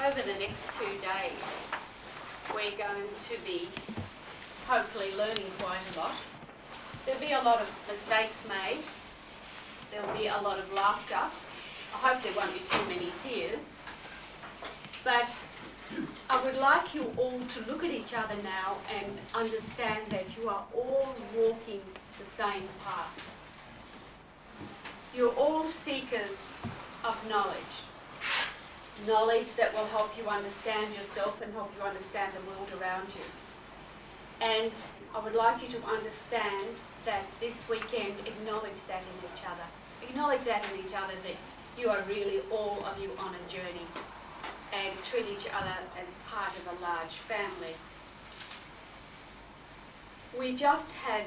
over the next 2 days, we're going to be hopefully learning quite a lot. There'll be a lot of mistakes made. There'll be a lot of laughter. I hope there won't be too many tears. But I would like you all to look at each other now and understand that you are all walking the same path. You're all seekers of knowledge. Knowledge that will help you understand yourself and help you understand the world around you. And I would like you to understand that this weekend, acknowledge that in each other. Acknowledge that in each other, that you are really all of you on a journey, and treat each other as part of a large family. We just had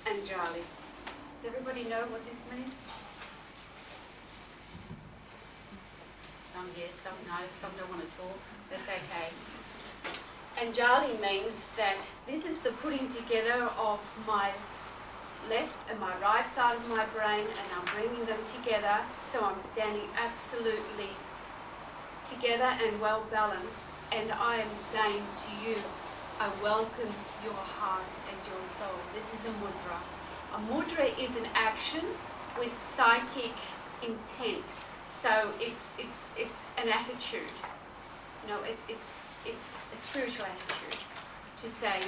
Anjali. Does everybody know what this means? Some yes, some no, some don't want to talk. That's okay. Anjali means that this is the putting together of my left and my right side of my brain, and I'm bringing them together so I'm standing absolutely together and well balanced, and I am saying to you, I welcome your heart and your soul. This is a mudra. A mudra is an action with psychic intent. So it's an attitude. No, it's a spiritual attitude to say,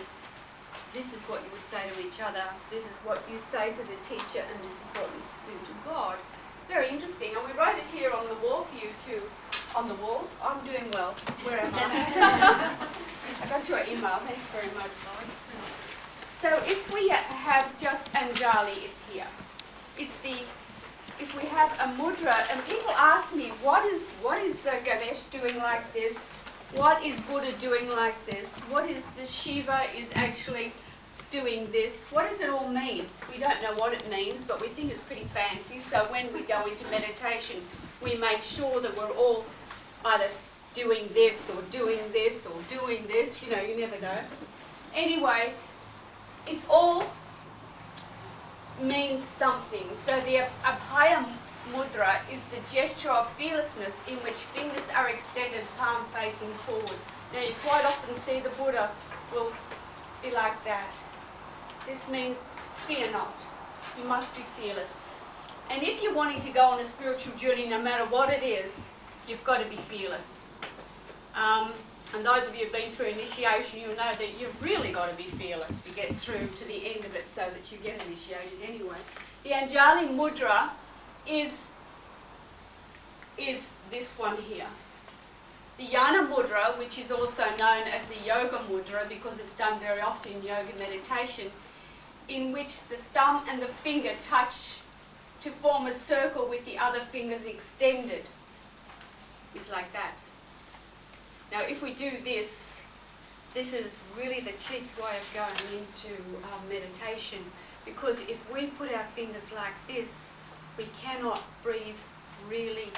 this is what you would say to each other, this is what you say to the teacher, and this is what we do to God. Very interesting. And we wrote it here on the wall for you too. On the wall. I'm doing well. Where am I? I got your email. Thanks very much, Maharaj. So if we have just Anjali, it's here. It's the, if we have a mudra, and people ask me, what is Ganesh doing like this? What is Buddha doing like this? What is the Shiva is actually doing this? What does it all mean? We don't know what it means, but we think it's pretty fancy. So when we go into meditation, we make sure that we're all either doing this or doing this or doing this. You know, you never know. Anyway, it's all means something. So the Abhaya Mudra is the gesture of fearlessness in which fingers are extended, palm facing forward. Now you quite often see the Buddha will be like that. This means fear not. You must be fearless. And if you're wanting to go on a spiritual journey, no matter what it is, you've got to be fearless. And those of you who've been through initiation, you'll know that you've really got to be fearless to get through to the end of it so that you get initiated anyway. The Anjali Mudra is this one here. The Yana Mudra, which is also known as the Yoga Mudra because it's done very often in yoga meditation, in which the thumb and the finger touch to form a circle with the other fingers extended. It's like that. Now if we do this, this is really the cheat's way of going into meditation, because if we put our fingers like this, we cannot breathe really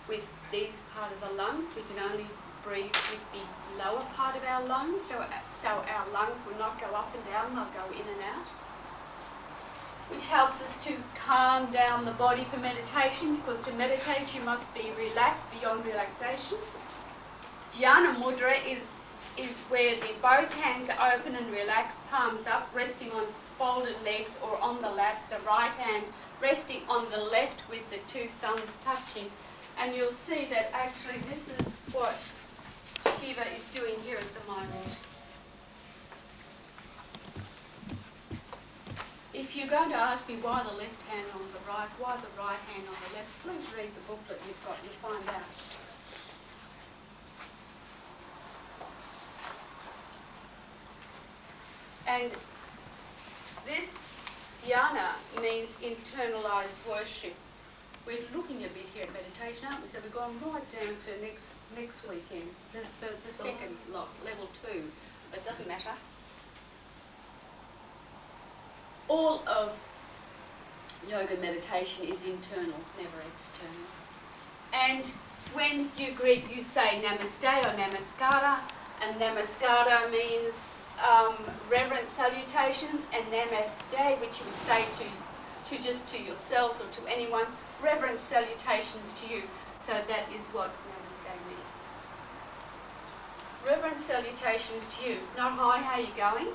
with these part of the lungs. We can only breathe with the lower part of our lungs, so our lungs will not go up and down, they'll go in and out, which helps us to calm down the body for meditation, because to meditate you must be relaxed beyond relaxation. Dhyana Mudra is where both hands are open and relaxed, palms up, resting on folded legs or on the lap, the right hand resting on the left with the two thumbs touching. And you'll see that actually this is what Shiva is doing here at the moment. If you're going to ask me why the left hand on the right, why the right hand on the left, please read the booklet you've got, you'll find out. And this dhyana means internalized worship. We're looking a bit here at meditation, aren't we? So we've gone right down to next weekend, the second lot, level 2, but it doesn't matter. All of yoga meditation is internal, never external. And when you greet, you say namaste or namaskara, and namaskara means reverent salutations, and namaste, which you would say to just to yourselves or to anyone, reverent salutations to you. So that is what namaste means. Reverend salutations to you. Not hi, how you going?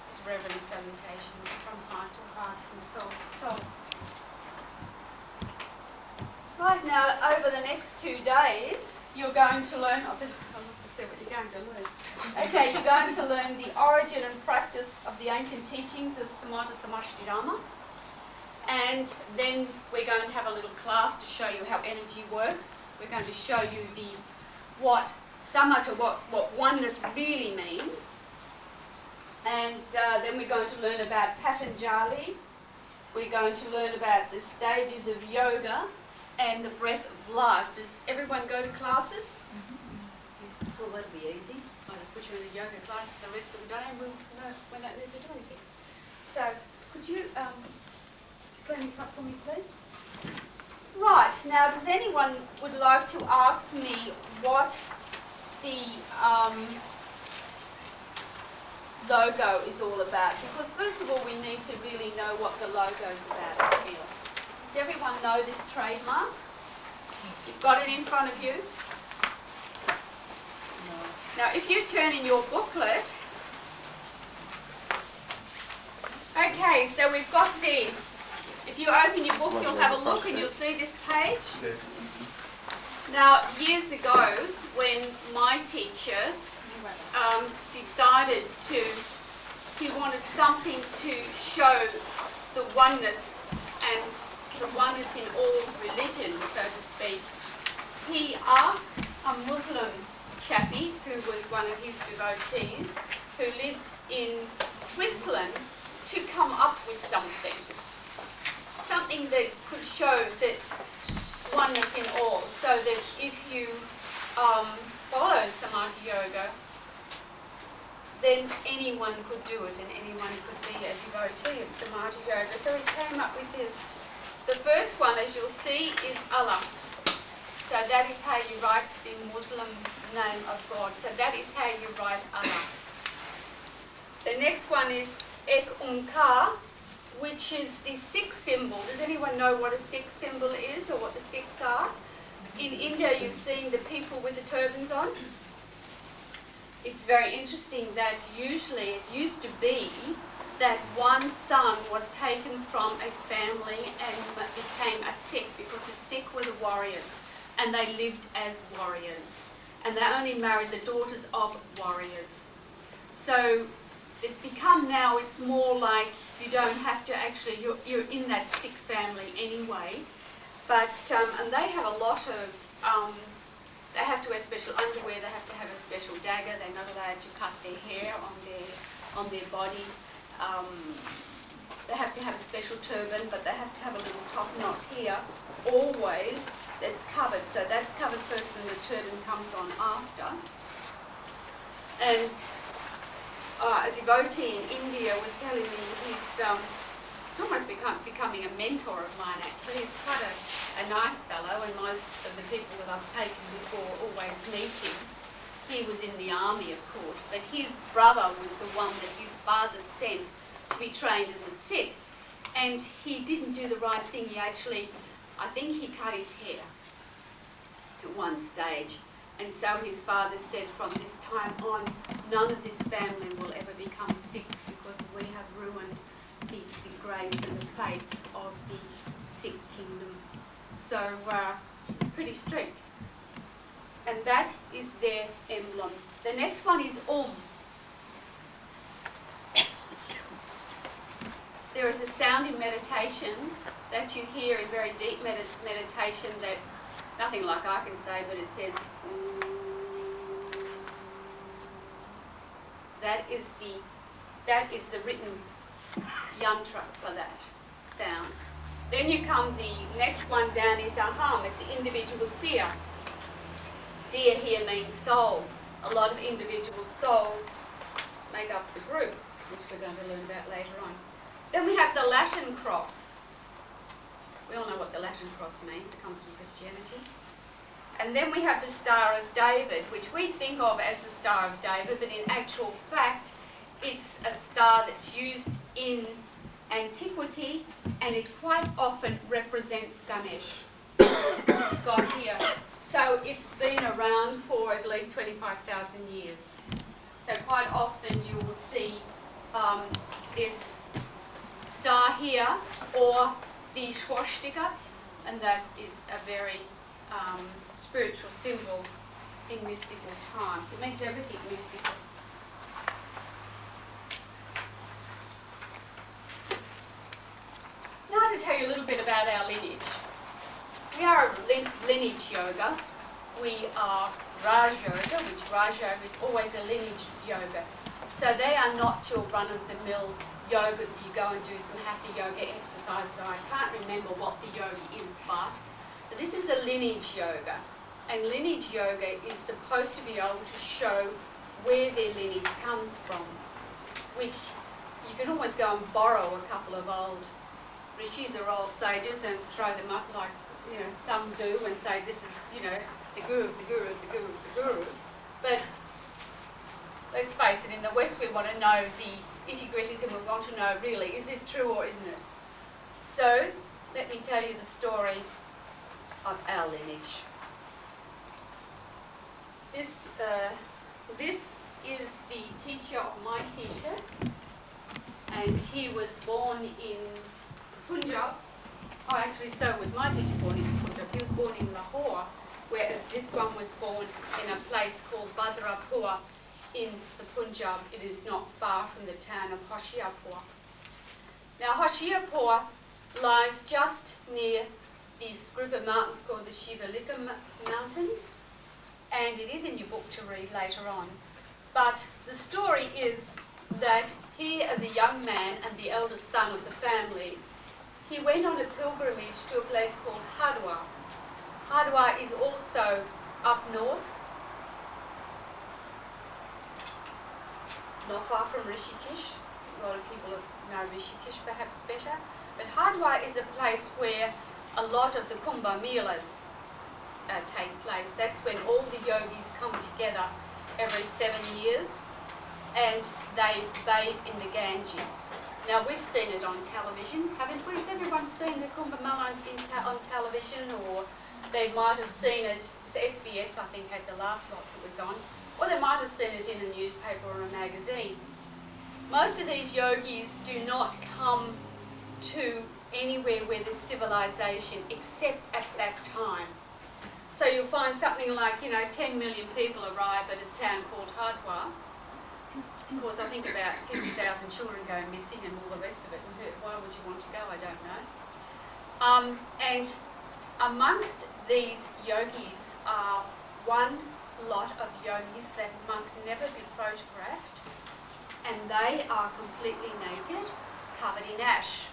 It's reverend salutations from heart to heart, from soul to soul. Right now, over the next 2 days, you're going to learn, I'll have to see what you're going to learn. Okay, you're going to learn the origin and practice of the ancient teachings of Samata Samashti Dharma. And then we're going to have a little class to show you how energy works. We're going to show you what Samata, what oneness really means. And then we're going to learn about Patanjali. We're going to learn about the stages of yoga and the breath of life. Does everyone go to classes? Yes. Well, that'll be easy. I'll put you in a yoga class for the rest of the day and we'll know when that need to do anything. So, could you clean this up for me, please? Right, now does anyone would like to ask me what the logo is all about? Because first of all we need to really know what the logo is about, I feel. Does everyone know this trademark? You've got it in front of you? No. Now if you turn in your booklet, okay, so we've got these. If you open your book, you'll have a look and you'll see this page. Now, years ago, when my teacher decided he wanted something to show the oneness and the oneness in all religions, so to speak, he asked a Muslim chappie, who was one of his devotees, who lived in Switzerland, to come up with something that could show that oneness in all, so that if you follow Samatha Yoga, then anyone could do it and anyone could be a devotee of Samatha Yoga. So he came up with this. The first one, as you'll see, is Allah. So that is how you write the Muslim name of God. So that is how you write Allah. The next one is Ek Onkar, which is the Sikh symbol. Does anyone know what a Sikh symbol is or what the Sikhs are? In India you've seen the people with the turbans on. It's very interesting that usually it used to be that one son was taken from a family and became a Sikh, because the Sikh were the warriors and they lived as warriors. And they only married the daughters of warriors. So it's become now, it's more like you don't have to actually, you're in that Sikh family anyway. But, and they have a lot of, they have to wear special underwear, they have to have a special dagger, they're not allowed to cut their hair on their body. They have to have a special turban, but they have to have a little top knot here, always, that's covered. So that's covered first and the turban comes on after. And a devotee in India was telling me he's almost becoming a mentor of mine actually. He's quite a nice fellow, and most of the people that I've taken before always meet him. He was in the army, of course, but his brother was the one that his father sent to be trained as a Sikh. And he didn't do the right thing. He actually, I think he cut his hair at one stage. And so his father said, from this time on, none of this family will ever become Sikhs, because we have ruined the grace and the faith of the Sikh kingdom. So it's pretty strict. And that is their emblem. The next one is There is a sound in meditation that you hear in very deep meditation that nothing like I can say, but it says that is the written yantra for that sound. Then you come, the next one down is aham, it's the individual seer. Seer here means soul. A lot of individual souls make up the group, which we're going to learn about later on. Then we have the Latin cross. We all know what the Latin cross means. It comes from Christianity. And then we have the Star of David, which we think of as the Star of David, but in actual fact, it's a star that's used in antiquity, and it quite often represents Ganesh. It's got here So it's been around for at least 25,000 years. So quite often you will see this star here or the swastika, and that is a very spiritual symbol in mystical times. It makes everything mystical. Now to tell you a little bit about our lineage. We are a lineage yoga. We are Raj Yoga, which Raj Yoga is always a lineage yoga. So they are not your run-of-the-mill yoga that you go and do some hatha yoga exercises. I can't remember what the yoga is, but this is a lineage yoga. And lineage yoga is supposed to be able to show where their lineage comes from, which you can almost go and borrow a couple of old rishis or old sages and throw them up like, some do and say this is, the guru of the guru of the guru of the guru. But let's face it, in the West we want to know the itty-gritties and we want to know really, is this true or isn't it? So, let me tell you the story of our lineage. This is the teacher of my teacher, and he was born in Punjab. Oh, actually, so was my teacher born in Punjab. He was born in Lahore, whereas this one was born in a place called Badrapur in the Punjab. It is not far from the town of Hoshiarpur. Now, Hoshiarpur lies just near this group of mountains called the Shivalika Mountains, and it is in your book to read later on. But the story is that he, as a young man and the eldest son of the family, he went on a pilgrimage to a place called Hardwar. Hardwar is also up north, not far from Rishikesh. A lot of people know Rishikesh perhaps better. But Hardwar is a place where a lot of the Kumbh Melas take place. That's when all the yogis come together every 7 years and they bathe in the Ganges. Now, we've seen it on television, haven't we? Has everyone seen the Kumbh Mela on television? Or they might have seen it, SBS I think had the last lot that was on, or they might have seen it in a newspaper or a magazine. Most of these yogis do not come to anywhere where there's civilization except at that time. So you'll find something like, 10 million people arrive at a town called Hardwar. Of course, I think about 50,000 children go missing and all the rest of it. And why would you want to go? I don't know. And amongst these yogis are one lot of yogis that must never be photographed, and they are completely naked, covered in ash.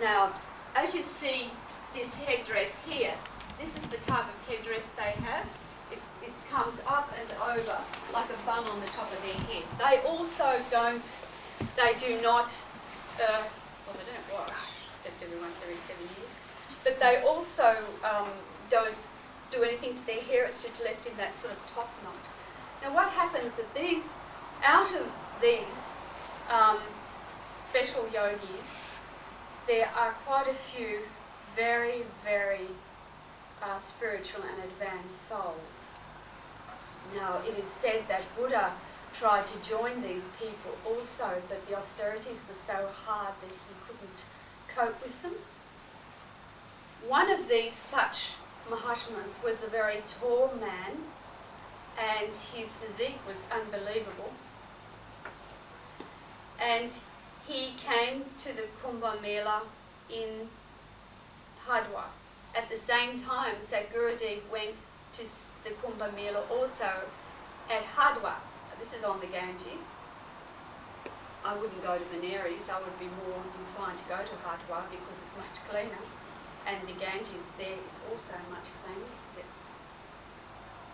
Now, as you see this headdress here, this is the type of headdress they have. This comes up and over like a bun on the top of their head. They also do not, they don't wash, except every once every 7 years. But they also don't do anything to their hair, it's just left in that sort of top knot. Now what happens is out of these special yogis, there are quite a few very, very spiritual and advanced souls. Now, it is said that Buddha tried to join these people also, but the austerities were so hard that he couldn't cope with them. One of these such Mahatmas was a very tall man, and his physique was unbelievable. And he came to the Kumbh Mela in Hardwar. At the same time, Sadhgurudev went to the Kumbh Mela also at Hardwar. This is on the Ganges. I wouldn't go to Benares. I would be more inclined to go to Hardwar because it's much cleaner. And the Ganges there is also much cleaner, except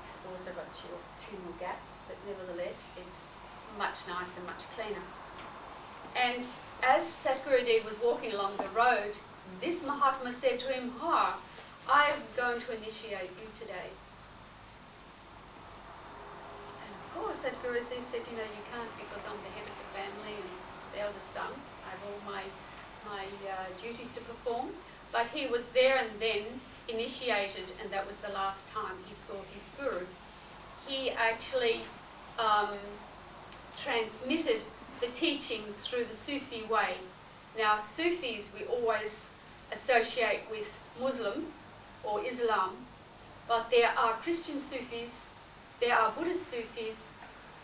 you've also got your funeral ghats, but nevertheless it's much nicer, much cleaner. And as Sadhgurudev was walking along the road, this Mahatma said to him, I am going to initiate you today. And of course, Sadhgurudev said, you can't because I'm the head of the family and the eldest son. I have all my duties to perform. But he was there and then, initiated, and that was the last time he saw his guru, he actually transmitted the teachings through the Sufi way. Now, Sufis we always associate with Muslim or Islam, but there are Christian Sufis, there are Buddhist Sufis,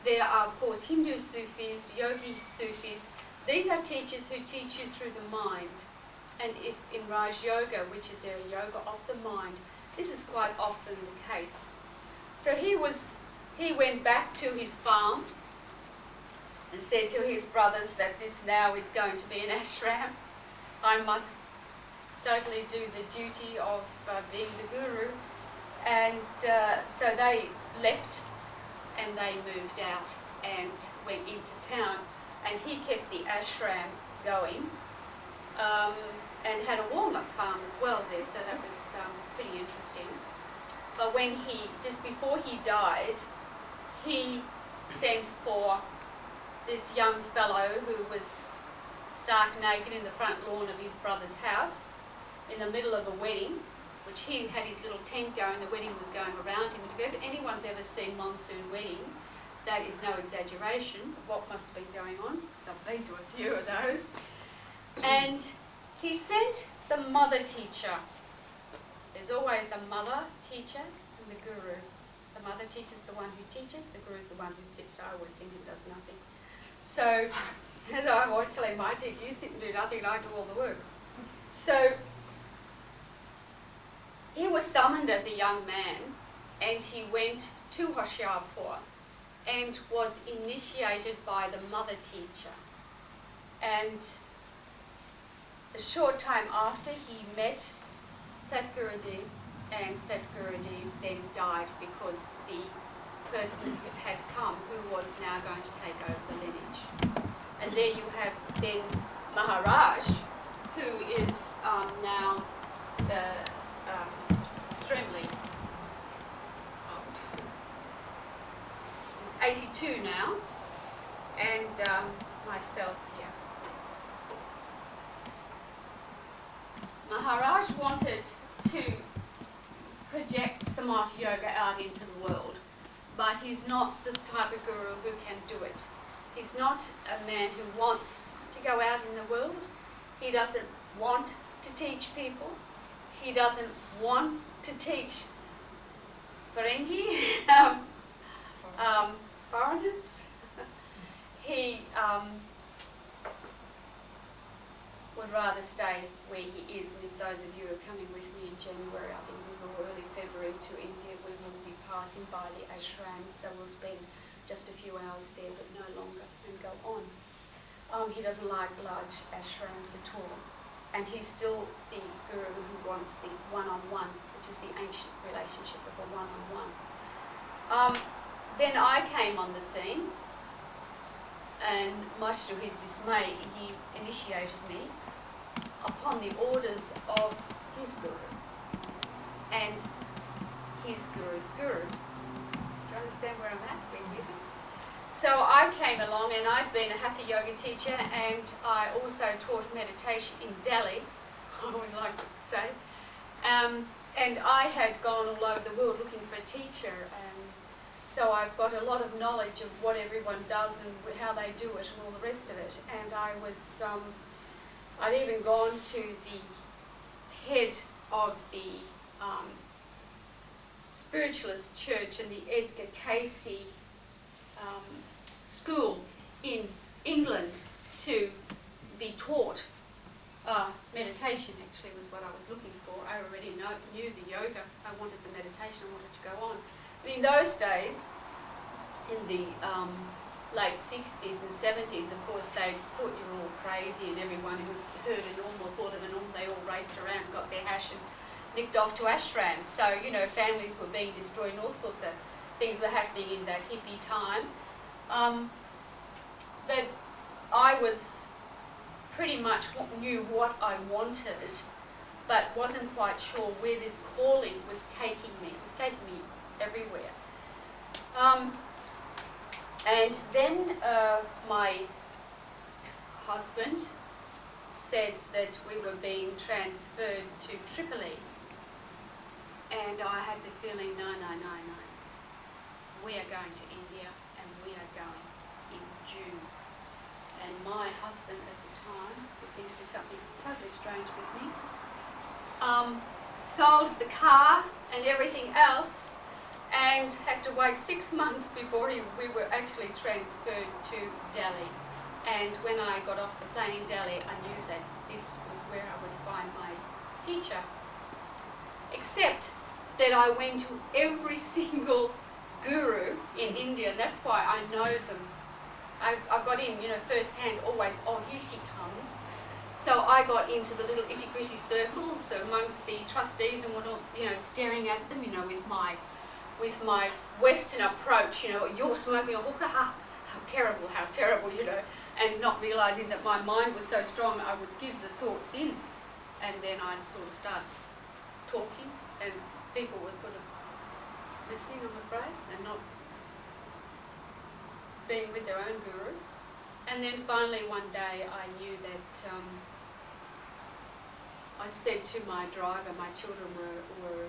there are, of course, Hindu Sufis, Yogi Sufis. These are teachers who teach you through the mind. And if in Raj Yoga, which is a yoga of the mind, this is quite often the case. So he went back to his farm and said to his brothers that this now is going to be an ashram. I must totally do the duty of being the guru. And so they left and they moved out and went into town. And he kept the ashram going and had a walnut farm as well there, so that was pretty interesting. But when just before he died, he sent for this young fellow who was stark naked in the front lawn of his brother's house in the middle of a wedding, which he had his little tent going, the wedding was going around him. And if anyone's ever seen Monsoon Wedding, that is no exaggeration of what must have been going on, because I've been to a few of those. And he sent the mother teacher. There's always a mother teacher and the guru. The mother teacher's the one who teaches, the guru's the one who sits. I always think it does nothing. So, as I'm always telling my teacher, you sit and do nothing and I do all the work. So, he was summoned as a young man and he went to Hoshiarpur and was initiated by the mother teacher. And a short time after, he met Satguruji, and Satguruji then died because the person who had come, who was now going to take over the lineage. And there you have then Maharaj, who is now extremely old. He's 82 now, and myself here. Maharaj wanted to project Samata Yoga out into the world, but he's not this type of guru who can do it. He's not a man who wants to go out in the world. He doesn't want to teach people. He doesn't want to teach Ferengi, foreigners. He would rather stay where he is, and if those of you who are coming with me in January, I think it was early February, to India, we will be passing by the ashram, so we'll spend just a few hours there, but no longer, and go on. He doesn't like large ashrams at all, and he's still the guru who wants the one-on-one, which is the ancient relationship of a one-on-one. Then I came on the scene, and much to his dismay, he initiated me upon the orders of his guru and his guru's guru. Do you understand where I'm at? So I came along, and I'd been a Hatha Yoga teacher, and I also taught meditation in Delhi, I always like to say. And I had gone all over the world looking for a teacher, and so I've got a lot of knowledge of what everyone does and how they do it and all the rest of it. And I'd even gone to the head of the spiritualist church and the Edgar Casey school in England to be taught meditation. Actually was what I was looking for. I already knew the yoga. I wanted the meditation. I wanted to go on. But in those days, in the late 60s and 70s, of course, they thought you were all crazy, and everyone who heard a normal, thought of a normal, they all raced around, got their hash and nicked off to ashrams. So, you know, families were being destroyed and all sorts of things were happening in that hippie time. But I was pretty much knew what I wanted, but wasn't quite sure where this calling was taking me. It was taking me everywhere. And then my husband said that we were being transferred to Tripoli. And I had the feeling, no. We are going to India, and we are going in June. And my husband at the time, who thinks there's something totally strange with me, sold the car and everything else, and had to wait 6 months before we were actually transferred to Delhi. And when I got off the plane in Delhi, I knew that this was where I would find my teacher. Except that I went to every single guru in India, and that's why I know them. I got in, firsthand, always, oh, here she comes. So I got into the little itty-gritty circles amongst the trustees and whatnot, staring at them, with my Western approach, you're smoking a hookah, how terrible, and not realising that my mind was so strong I would give the thoughts in, and then I'd sort of start talking, and people were sort of listening, I'm afraid, and not being with their own guru. And then finally one day I knew that I said to my driver, my children were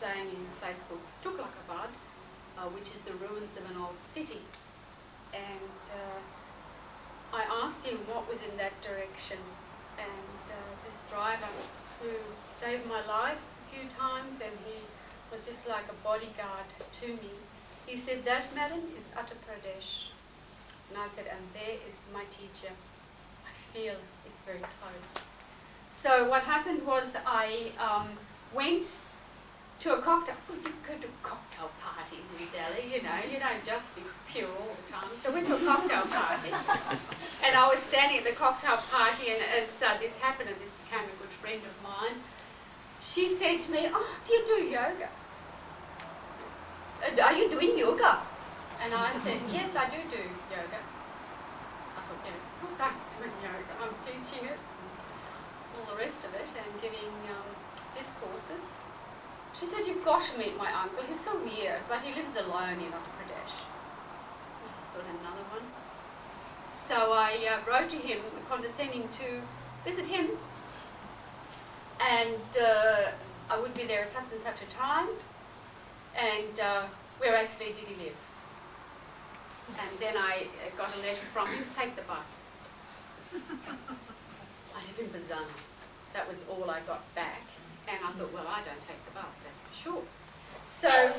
playing in a place called Tuklakabad, which is the ruins of an old city. And I asked him what was in that direction, and this driver, who saved my life a few times, and he was just like a bodyguard to me, he said, that, madam, is Uttar Pradesh. And I said, and there is my teacher. I feel it's very close. So what happened was I went to a cocktail. Well, you go to cocktail parties in Delhi, you don't just be pure all the time. So I went to a cocktail party, and I was standing at the cocktail party, and as this happened, and this became a good friend of mine, she said to me, oh, do you do yoga? Are you doing yoga? And I said, yes, I do yoga. I thought, of course I'm doing yoga. I'm teaching it, all the rest of it, and giving discourses. She said, you've got to meet my uncle. He's so weird, but he lives alone in Uttar Pradesh. I thought, another one. So I wrote to him, condescending to visit him, and I would be there at such and such a time, and where actually did he live? And then I got a letter from him, take the bus. I live in Bazana. That was all I got back. And I thought, well, I don't take the bus, that's for sure. So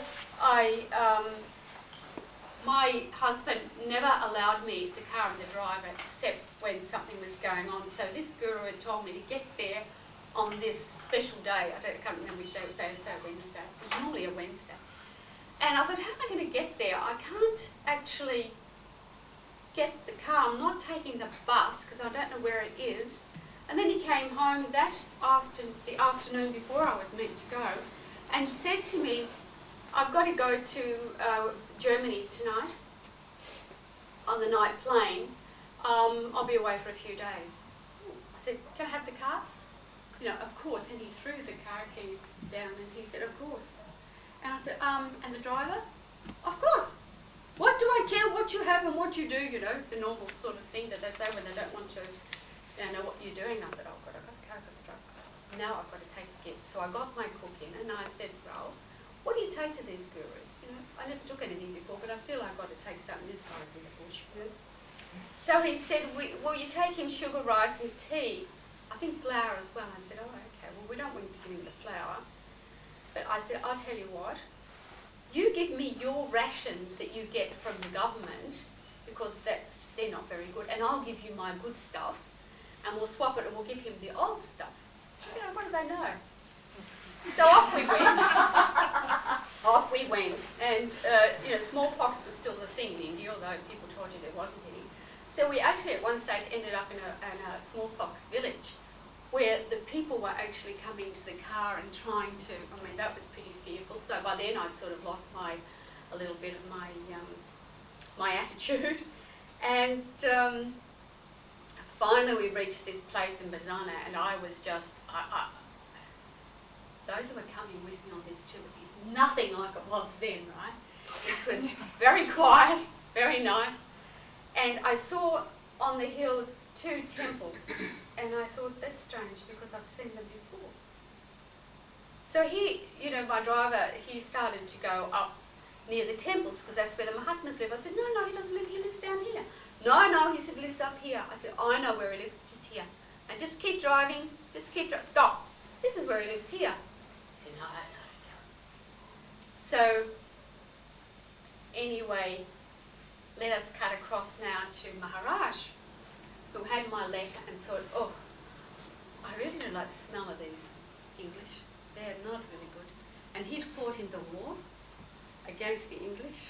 my husband never allowed me the car and the driver except when something was going on. So this guru had told me to get there on this special day. I can't remember which day it was, Wednesday. It was normally a Wednesday. And I thought, how am I going to get there? I can't actually get the car. I'm not taking the bus because I don't know where it is. And then he came home the afternoon before I was meant to go, and said to me, I've got to go to Germany tonight on the night plane. I'll be away for a few days. I said, can I have the car? Of course. And he threw the car keys down, and he said, of course. And I said, and the driver? Of course. What do I care what you have and what you do, the normal sort of thing that they say when they don't want to know what you're doing. I said, oh, God, I've got the car, I've got the driver. Now I've got to take the gift. So I got my cook in, and I said, Raoul, what do you take to these gurus? I never took anything before, but I feel I've got to take something. This guy's in the bush. So he said, will you take him sugar, rice and tea? I think flour as well. I said, oh, okay, well, we don't want to give him the flour. But I said, I'll tell you what, you give me your rations that you get from the government, because they're not very good, and I'll give you my good stuff, and we'll swap it and we'll give him the old stuff. What do they know? So off we went. Off we went. And, smallpox was still the thing in India, although people told you there wasn't any. So we actually at one stage ended up in a smallpox village, where the people were actually coming to the car and trying to, that was pretty fearful. So by then I'd sort of lost a little bit of my attitude. And finally we reached this place in Bazana, and I was just, those who were coming with me on this tour is nothing like it was then, right? It was very quiet, very nice. And I saw on the hill 2 temples, and I thought, that's strange because I've seen them before. So he, you know, my driver, he started to go up near the temples because that's where the Mahatmas live. I said, no, he doesn't live, he lives down here. No, he said, lives up here. I said, I know where he lives, just here. And just keep driving, stop. This is where he lives here. He said, no. So, anyway, let us cut across now to Maharaj, who had my letter and thought, oh, I really don't like the smell of these English. They're not really good. And he'd fought in the war against the English.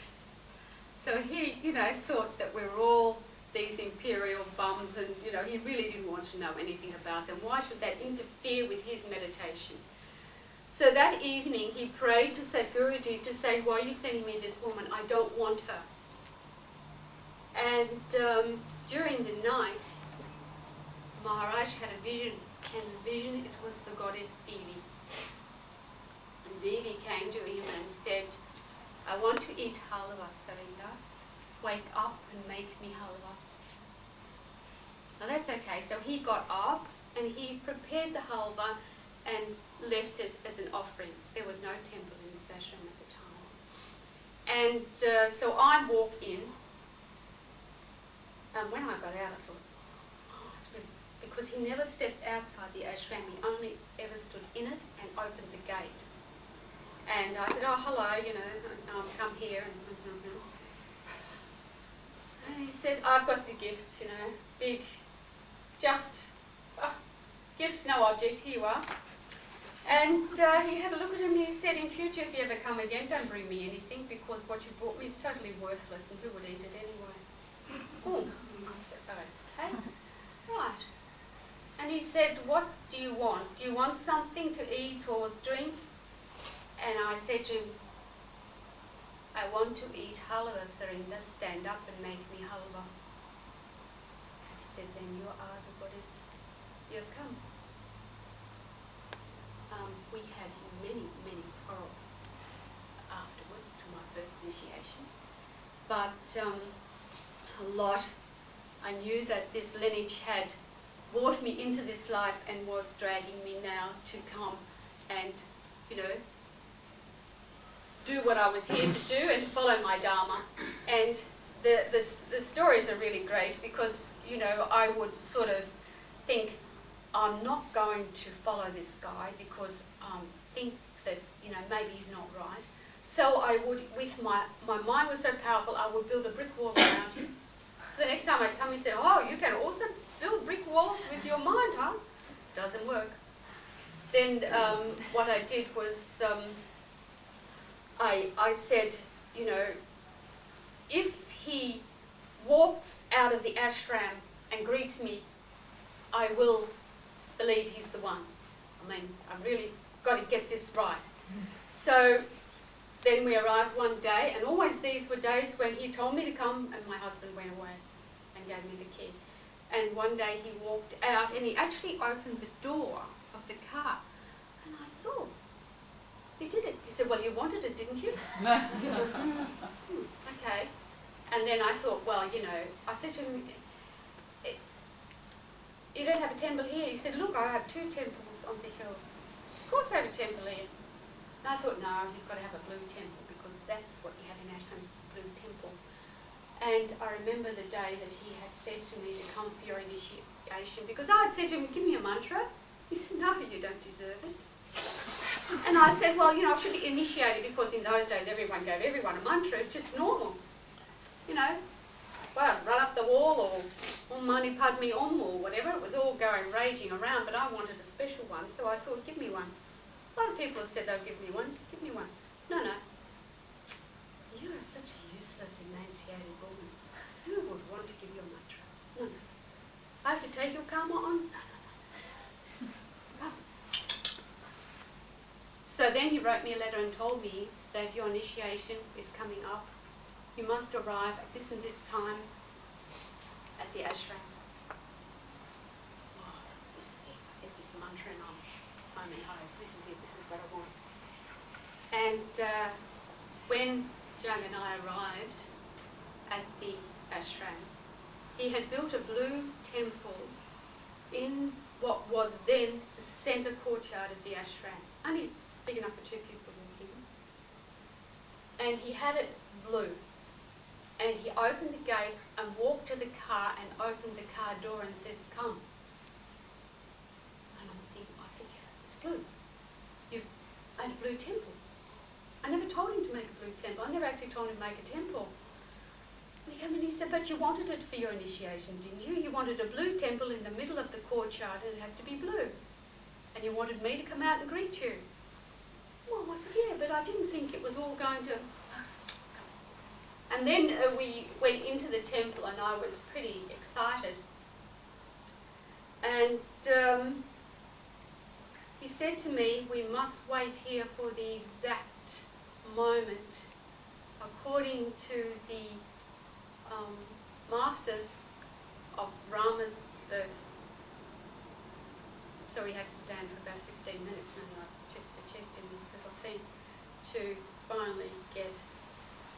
So he, you know, thought that we were all these imperial bums and, you know, he really didn't want to know anything about them. Why should that interfere with his meditation? So that evening he prayed to Sadhguruji to say, why are you sending me this woman? I don't want her. And during the night, Maharaj had a vision, and the vision, it was the goddess Devi. And Devi came to him and said, I want to eat halwa, Sarinda. Wake up and make me halwa. Now that's okay. So he got up and he prepared the halwa and left it as an offering. There was no temple in this ashram at the time. And so I walked in. When I got out, I thought, oh, it's really, because he never stepped outside the ashram. He only ever stood in it and opened the gate. And I said, oh, hello, you know, I've come here. And he said, I've got the gifts, you know, big, just gifts, no object, here you are. And he had a look at him and he said, in future, if you ever come again, don't bring me anything because what you brought me is totally worthless and who would eat it anyway? Oh, I said, okay, right. And he said, what do you want? Do you want something to eat or drink? And I said to him, I want to eat halwa, Sarinda. Stand up and make me halwa. And he said, then you are the goddess. You have come. We had many, many quarrels afterwards to my first initiation. But a lot, I knew that this lineage had brought me into this life and was dragging me now to come and, you know, do what I was here to do and follow my Dharma. And the stories are really great because, you know, I would sort of think, I'm not going to follow this guy because think that, you know, maybe he's not right. So I would, with my mind was so powerful, I would build a brick wall around him. So the next time I'd come, he said, oh, you can also build brick walls with your mind, huh? Doesn't work. Then what I did was, I said, you know, if he walks out of the ashram and greets me, I will believe he's the one. I mean, I've really got to get this right. So then we arrived one day, and always these were days when he told me to come and my husband went away and gave me the key. And one day he walked out and he actually opened the door of the car. And I said, oh, you did it. He said, well, you wanted it, didn't you? Okay. And then I thought, well, you know, I said to him, you don't have a temple here. He said, look, I have 2 temples on the hills. Of course I have a temple here. And I thought, no, he's got to have a blue temple because that's what you have in ashrams, blue temple. And I remember the day that he had said to me to come for your initiation because I had said to him, give me a mantra. He said, no, you don't deserve it. And I said, well, you know, I should be initiated because in those days everyone gave everyone a mantra. It's just normal, you know. Well, run up the wall or Om Mani Padme Om or whatever. It was all going raging around, but I wanted a special one, so I thought, give me one. A lot of people have said they'll give me one. Give me one. No. You are such a useless, emancipated woman. Who would want to give you a mantra? No. I have to take your karma on? No. So then he wrote me a letter and told me that your initiation is coming up. You must arrive at this and this time at the ashram. Oh, this is it. I get this mantra and I'm in highs. This is it. This is what I want. And when Jung and I arrived at the ashram, he had built a blue temple in what was then the centre courtyard of the ashram. Only big enough for 2 people walking. And he had it blue. And he opened the gate and walked to the car and opened the car door and says, "Come." And I'm thinking, I said, "Yeah, it's blue. You've made a blue temple." I never told him to make a blue temple. I never actually told him to make a temple. And he came in and he said, "But you wanted it for your initiation, didn't you? You wanted a blue temple in the middle of the courtyard and it had to be blue. And you wanted me to come out and greet you." Well, I said, "Yeah, but I didn't think it was all going to..." And then we went into the temple and I was pretty excited. And he said to me, "We must wait here for the exact moment according to the masters of Rama's birth." So we had to stand for about 15 minutes, chest to chest in this little thing, to finally get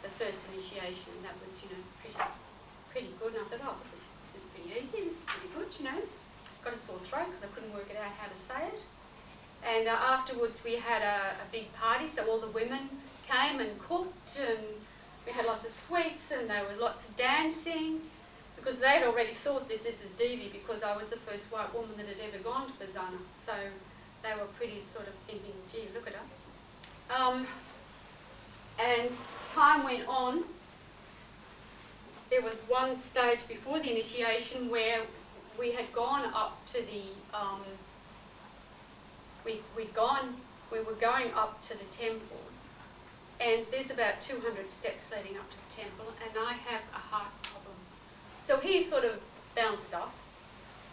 the first initiation. And that was, pretty good. And I thought, "Oh, this is pretty easy. This is pretty good, Got a sore throat because I couldn't work it out how to say it. And afterwards we had a big party, so all the women came and cooked, and we had lots of sweets, and there was lots of dancing, because they'd already thought this is Devi, because I was the first white woman that had ever gone to Bazana. So they were pretty sort of thinking, "Gee, look at her." And time went on. There was one stage before the initiation where we had gone up to the we were going up to the temple, and there's about 200 steps leading up to the temple, and I have a heart problem. So he sort of bounced off,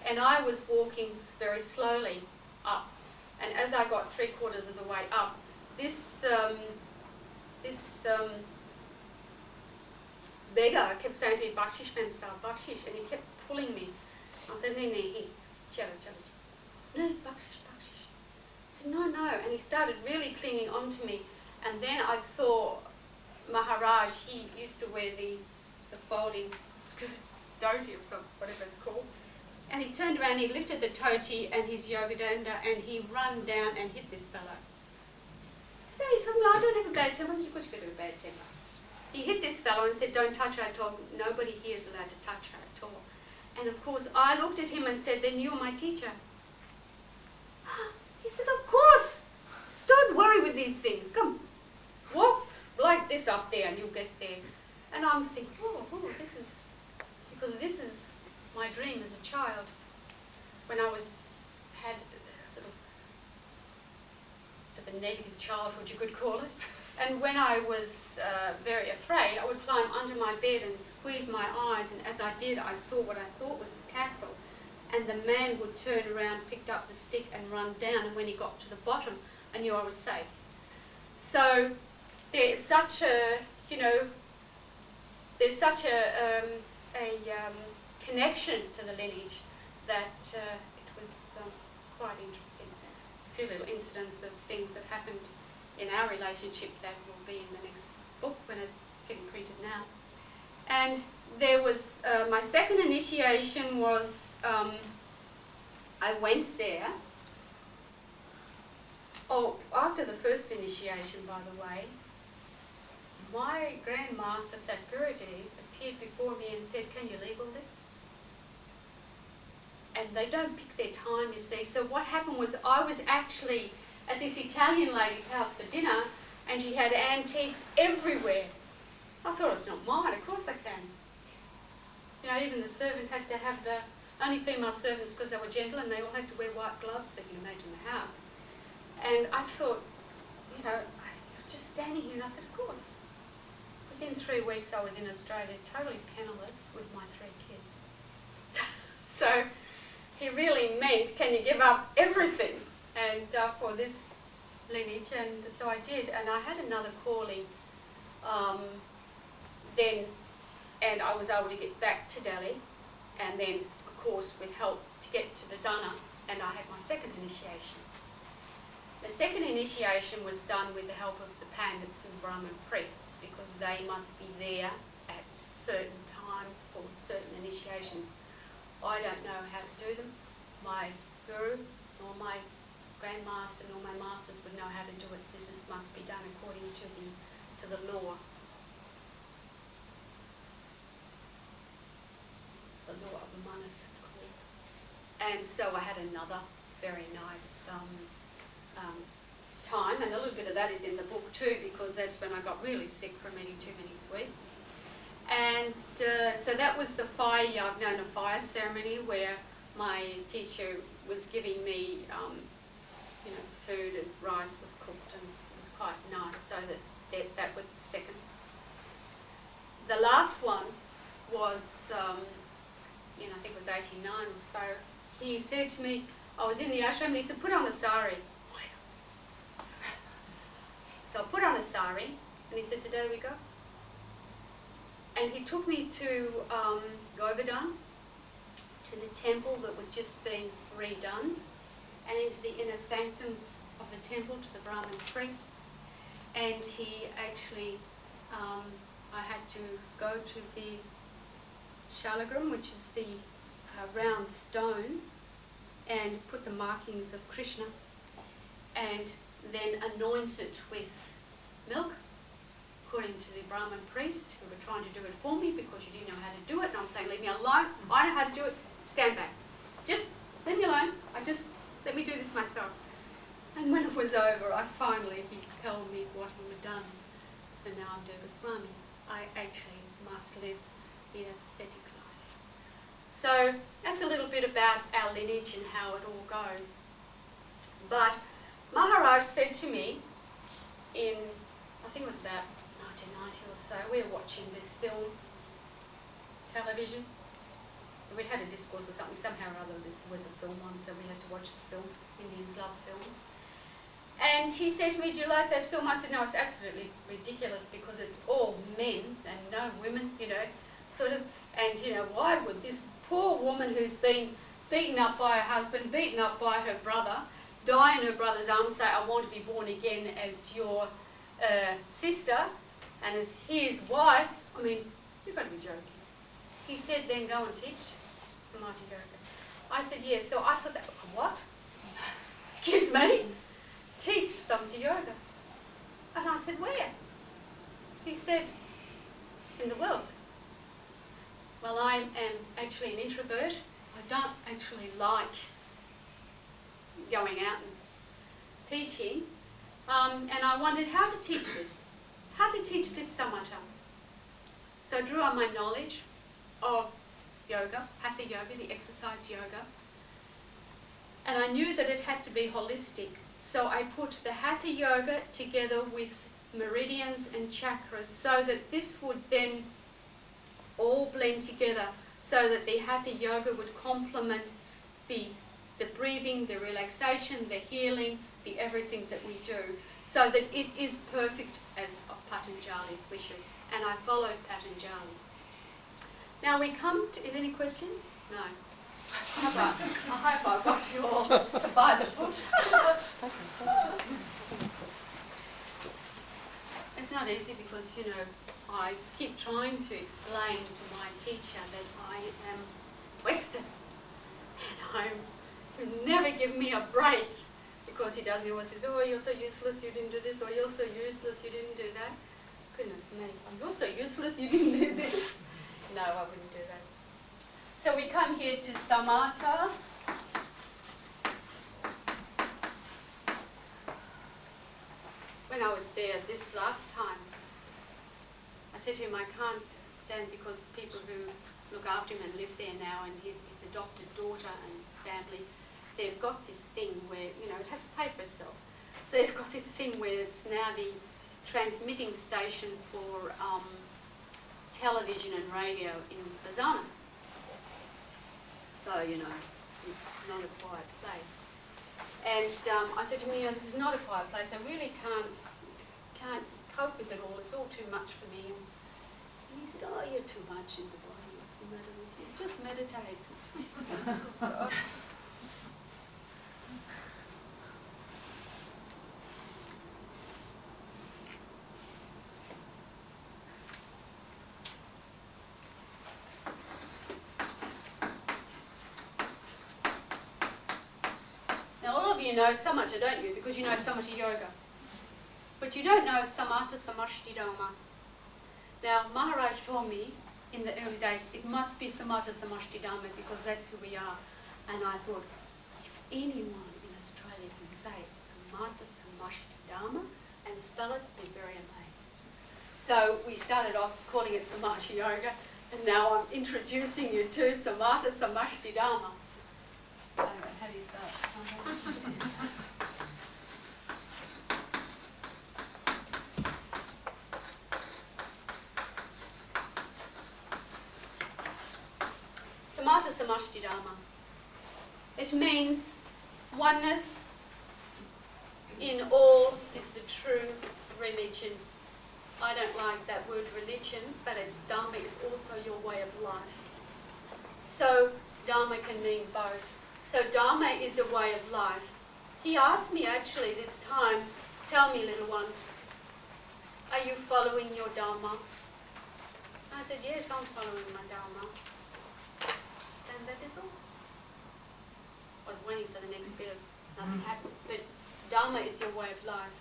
and I was walking very slowly up. And as I got 3/4 of the way up, this beggar kept saying to me, "Bakshish, man, star, bakshish," and he kept pulling me. I said, "No, bakshish, bakshish." I said, No. And he started really clinging on to me. And then I saw Maharaj. He used to wear the folding skirt, dhoti or whatever it's called. And he turned around, he lifted the dhoti and his yoga danda, and he run down and hit this fellow. Today he told me, "I don't have a bad temper." I said, "Of course you've got a bad temper." He hit this fellow and said, "Don't touch her." I told him, nobody here is allowed to touch her at all. And of course I looked at him and said, "Then you're my teacher." He said, "Of course. Don't worry with these things. Come, walk like this up there and you'll get there." And I'm thinking, oh, this is my dream as a child. When I had sort of a negative childhood, you could call it. And when I was very afraid, I would climb under my bed and squeeze my eyes, and as I did, I saw what I thought was the castle. And the man would turn around, picked up the stick and run down, and when he got to the bottom, I knew I was safe. So there's such a, connection to the lineage that it was quite interesting. It's a few little incidents of things that happened in our relationship that will be in the next book when it's getting printed now. And there was, my second initiation was, I went there. Oh, after the first initiation, by the way, my Grand Master Satguruji appeared before me and said, "Can you leave all this?" And they don't pick their time, you see. So what happened was I was actually at this Italian lady's house for dinner, and she had antiques everywhere. I thought, it's not mine, of course I can. Even the servant had to have the only female servants, because they were gentle, and they all had to wear white gloves, so you can imagine the house. And I thought, just standing here, and I said, of course. Within 3 weeks I was in Australia, totally penniless, with my 3 kids. So he really meant, can you give up everything? And for this lineage, and so I did, and I had another calling then, and I was able to get back to Delhi, and then, of course, with help to get to Bazana, and I had my second initiation. The second initiation was done with the help of the Pandits and Brahmin priests, because they must be there at certain times for certain initiations. I don't know how to do them. My guru, nor my Grand Master nor my masters would know how to do it. This must be done according to the law. The law of the manas, it's called. And so I had another very nice time, and a little bit of that is in the book too, because that's when I got really sick from eating too many sweets. And so that was the fire ceremony where my teacher was giving me, food, and rice was cooked, and it was quite nice. So that was the second. The last one was, I think it was 89 or so. He said to me, I was in the ashram, and he said, put on a sari. So I put on a sari, and he said, today we go. And he took me to Govardhan, to the temple that was just being redone, and into the inner sanctums of the temple to the Brahmin priests. And he actually, I had to go to the shalagram, which is the round stone, and put the markings of Krishna, and then anoint it with milk, according to the Brahmin priests who were trying to do it for me because you didn't know how to do it. And I'm saying, leave me alone. I know how to do it. Stand back. Just leave me alone. Let me do this myself. And when it was over, he told me what he had done. So now I'm Durga Swami. I actually must live the ascetic life. So that's a little bit about our lineage and how it all goes. But Maharaj said to me in, I think it was about 1990 or so, we were watching this film, television. We'd had a discourse or something, somehow or other this was a film one, so we had to watch the film. Indians love films. And he said to me, do you like that film? I said, no, it's absolutely ridiculous because it's all men and no women, and why would this poor woman who's been beaten up by her husband, beaten up by her brother, die in her brother's arms, say, I want to be born again as your sister and as his wife? I mean, you've got to be joking. He said, then go and teach Samadhi Yoga. I said, yes. So I thought, what? Excuse me? Teach Samadhi Yoga. And I said, where? He said, in the world. Well, I am actually an introvert. I don't actually like going out and teaching. And I wondered how to teach this. How to teach this samatha. So I drew on my knowledge of yoga, hatha yoga, the exercise yoga. And I knew that it had to be holistic. So I put the hatha yoga together with meridians and chakras so that this would then all blend together so that the hatha yoga would complement the breathing, the relaxation, the healing, the everything that we do, so that it is perfect as of Patanjali's wishes. And I followed Patanjali. Now we come to, is any questions? No. I hope I got you all to buy the book. It's not easy because, I keep trying to explain to my teacher that I am Western. And he'll never give me a break because he doesn't. He always says, oh, you're so useless, you didn't do this, or you're so useless, you didn't do that. Goodness me, you're so useless, you didn't do this. No, I wouldn't do that. So we come here to Samata. When I was there this last time, I said to him, I can't stand because people who look after him and live there now, and his adopted daughter and family, they've got this thing where, it has to pay for itself. So they've got this thing where it's now the transmitting station for television and radio in Bazana. So, it's not a quiet place. And I said to him, this is not a quiet place. I really can't cope with it all. It's all too much for me. And he said, oh, you're too much in the body. What's the matter with you? Just meditate. you know Samata, don't you? Because you know Samata Yoga. But you don't know Samata Samashti Dharma. Now, Maharaj told me in the early days, it must be Samata Samashti Dharma because that's who we are. And I thought, if anyone in Australia can say Samata Samashti Dharma and spell it, be very amazed. So we started off calling it Samata Yoga, and now I'm introducing you to Samata Samashti Dharma. How do you spell it? Samata Samashti Dharma. It means oneness in all is the true religion. I don't like that word religion, but as Dharma is also your way of life. So Dharma can mean both. So Dharma is a way of life. He asked me actually this time, tell me little one, are you following your Dharma? I said, yes, I'm following my Dharma. And that is all. I was waiting for the next bit of nothing happened. But Dharma is your way of life.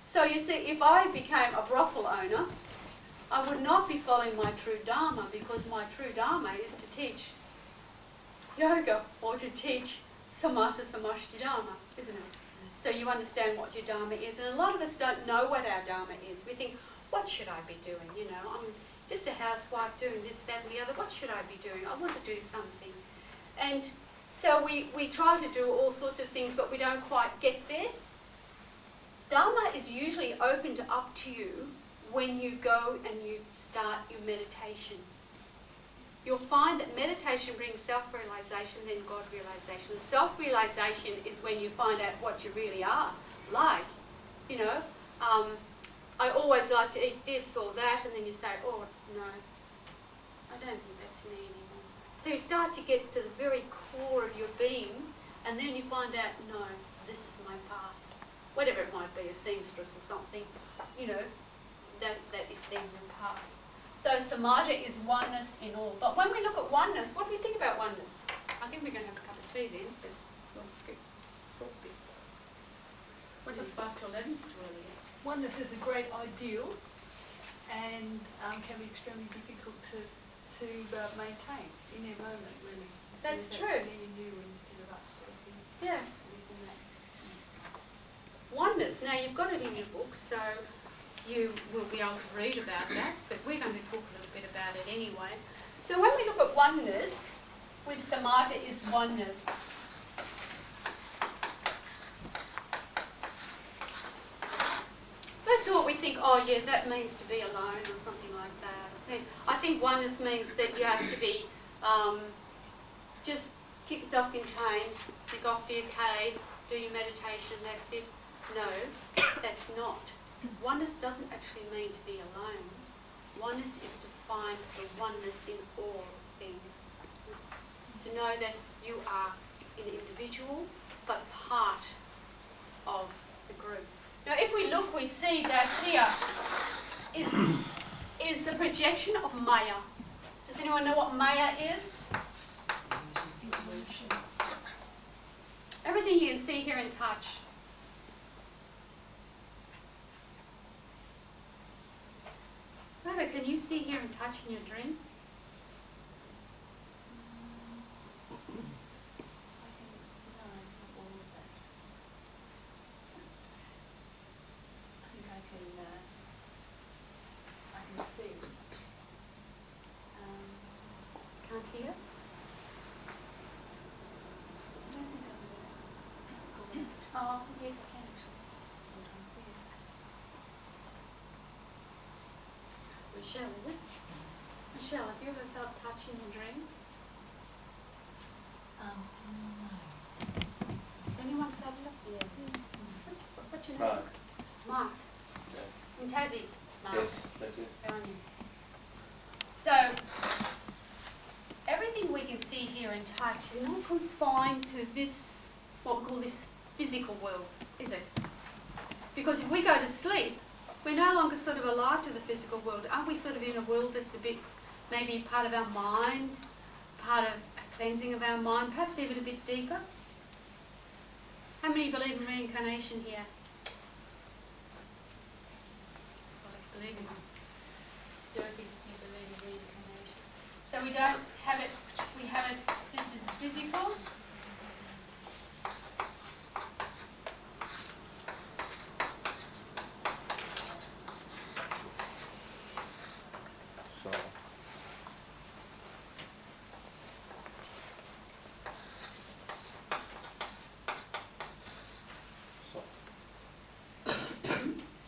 So you see, if I became a brothel owner, I would not be following my true Dharma because my true Dharma is to teach yoga or to teach Samata Samashti Dharma, isn't it? So you understand what your Dharma is. And a lot of us don't know what our Dharma is. We think, what should I be doing? You know, I'm just a housewife doing this, that and the other. What should I be doing? I want to do something. And so we try to do all sorts of things, but we don't quite get there. Dharma is usually opened up to you when you go and you start your meditation. You'll find that meditation brings self-realization, then God-realization. Self-realization is when you find out what you really are like. You know, I always like to eat this or that, and then you say, oh, no, I don't think that's me anymore. So you start to get to the very core of your being, and then you find out, no, this is my path. Whatever it might be, a seamstress or something, you know, that is then your path. So Samata is oneness in all. But when we look at oneness, what do we think about oneness? I think we're going to have a cup of tea then. What did Bartol Evans do earlier? Oneness is a great ideal and can be extremely difficult to maintain in a moment, really. That's so true. Me and you instead of us, sort of thing. Yeah. Oneness. Now you've got it in your book, so you will be able to read about that, but we're going to talk a little bit about it anyway. So when we look at oneness, with Samata is oneness. First of all, we think, oh yeah, that means to be alone or something like that. I think oneness means that you have to be, just keep yourself contained, think off to your cave, do your meditation, that's it. No, that's not. Oneness doesn't actually mean to be alone. Oneness is to find the oneness in all things. To know that you are an individual, but part of the group. Now, if we look, we see that here is the projection of Maya. Does anyone know what Maya is? Everything you can see, hear, and touch. Rhoda, can you see, hear, and touch in your dream? Can't hear? Oh, yes, I can actually. Michelle, is it? Michelle, have you ever felt touch in your dream? No. Has anyone felt touch? Yeah. What's your name? Mark. Mark. Yeah. In Tassie? Mark. Yes, that's it. How are you? So, everything we can see, hear and touch is not confined to this, what we call this physical world, is it? Because if we go to sleep, we're no longer sort of alive to the physical world. Aren't we sort of in a world that's a bit, maybe part of our mind, part of a cleansing of our mind, perhaps even a bit deeper? How many believe in reincarnation here? Well, I believe in Yogi, you believe in reincarnation. So we don't have it, we have it, this is physical.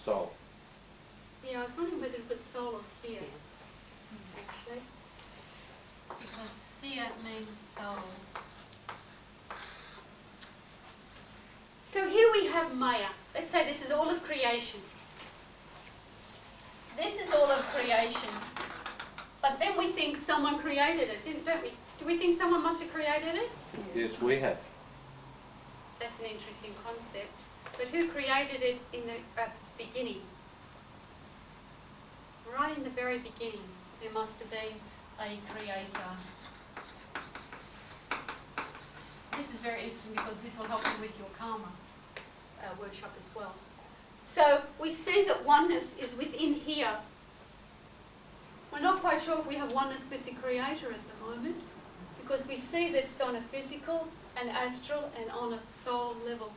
Soul. Yeah, I was wondering whether to put soul or seer, actually. Because seer means soul. So here we have Maya. Let's say this is all of creation. This is all of creation. But then we think someone created it, don't we? Do we think someone must have created it? Yes, we have. That's an interesting concept. But who created it in the beginning? Right in the very beginning, there must have been a creator. This is very interesting because this will help you with your karma workshop as well. So we see that oneness is within here. We're not quite sure if we have oneness with the creator at the moment, because we see that it's on a physical, an astral, and on a soul level.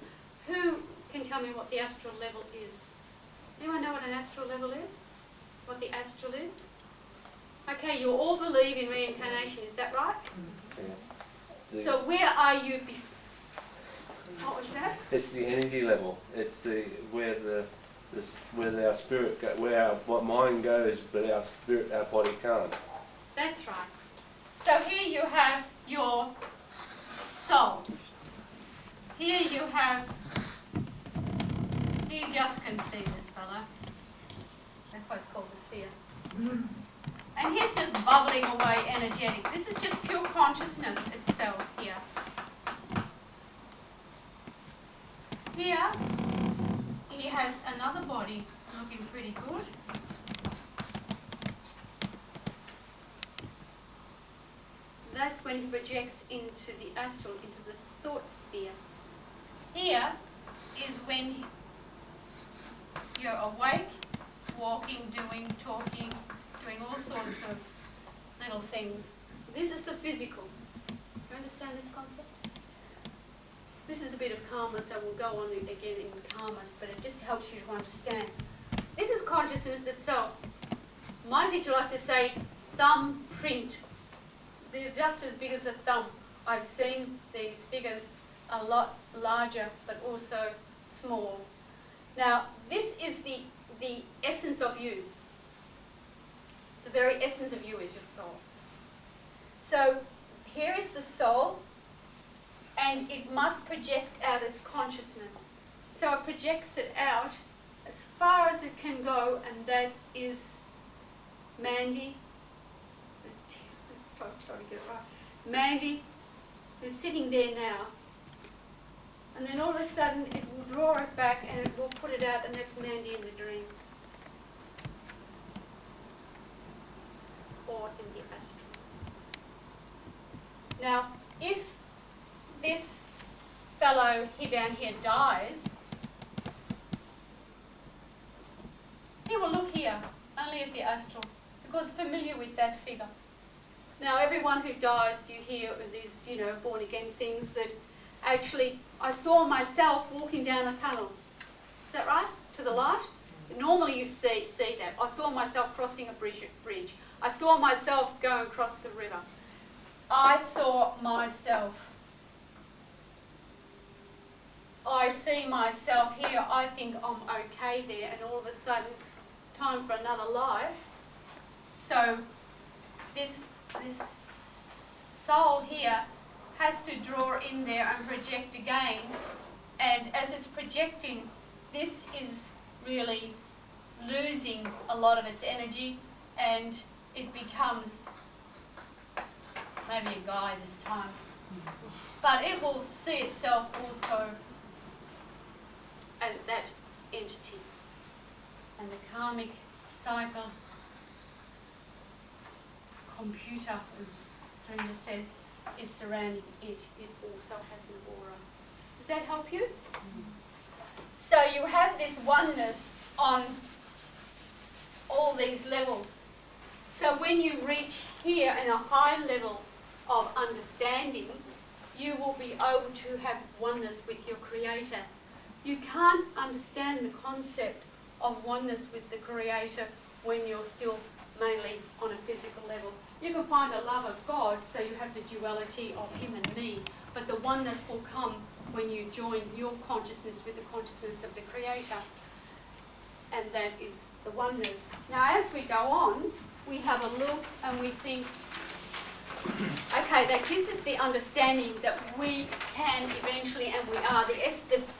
Who can tell me what the astral level is? Anyone know what an astral level is? What the astral is? Okay, you all believe in reincarnation, is that right? Yeah. So where are you what was that? It's the energy level. It's the where our spirit what mind goes, but our spirit, our body can't. That's right. So here you have your soul. Here you have, you just can see this fella. That's why it's called the seer. And he's just bubbling away energetic. This is just pure consciousness itself here. Here, he has another body looking pretty good. That's when he projects into the astral, into the thought sphere. Here is when you're awake, walking, doing, talking, doing all sorts of little things. This is the physical. Do you understand this concept? This is a bit of karma, so we'll go on again in karmas, but it just helps you to understand. This is consciousness itself. My teacher liked to say, thumb print. They're just as big as a thumb. I've seen these figures a lot larger, but also small. Now, this is the essence of you. The very essence of you is your soul. So here is the soul, and it must project out its consciousness. So it projects it out as far as it can go, and that is Mandy. Let's try to get it right. Mandy, who's sitting there now. And then all of a sudden it will draw it back and it will put it out, and that's Mandy in the dream. Or in the astral. Now, if this fellow here down here dies, he will look here, only at the astral, because familiar with that figure. Now, everyone who dies, you hear these, born again things that actually, I saw myself walking down a tunnel. Is that right? To the light? Normally you see that. I saw myself crossing a bridge. I saw myself going across the river. I saw myself. I see myself here. I think I'm okay there, and all of a sudden, time for another life. So this soul here has to draw in there and project again, and as it's projecting, this is really losing a lot of its energy, and it becomes maybe a guy this time. But it will see itself also as that entity. And the karmic cycle computer, as Srinda says, is surrounding it. It also has an aura. Does that help you? So you have this oneness on all these levels. So when you reach here in a high level of understanding, you will be able to have oneness with your Creator. You can't understand the concept of oneness with the Creator when you're still mainly on a physical level. You can find a love of God, so you have the duality of Him and me, but the oneness will come when you join your consciousness with the consciousness of the Creator, and that is the oneness. Now as we go on, we have a look and we think, okay, that gives us the understanding that we can eventually, and we are, the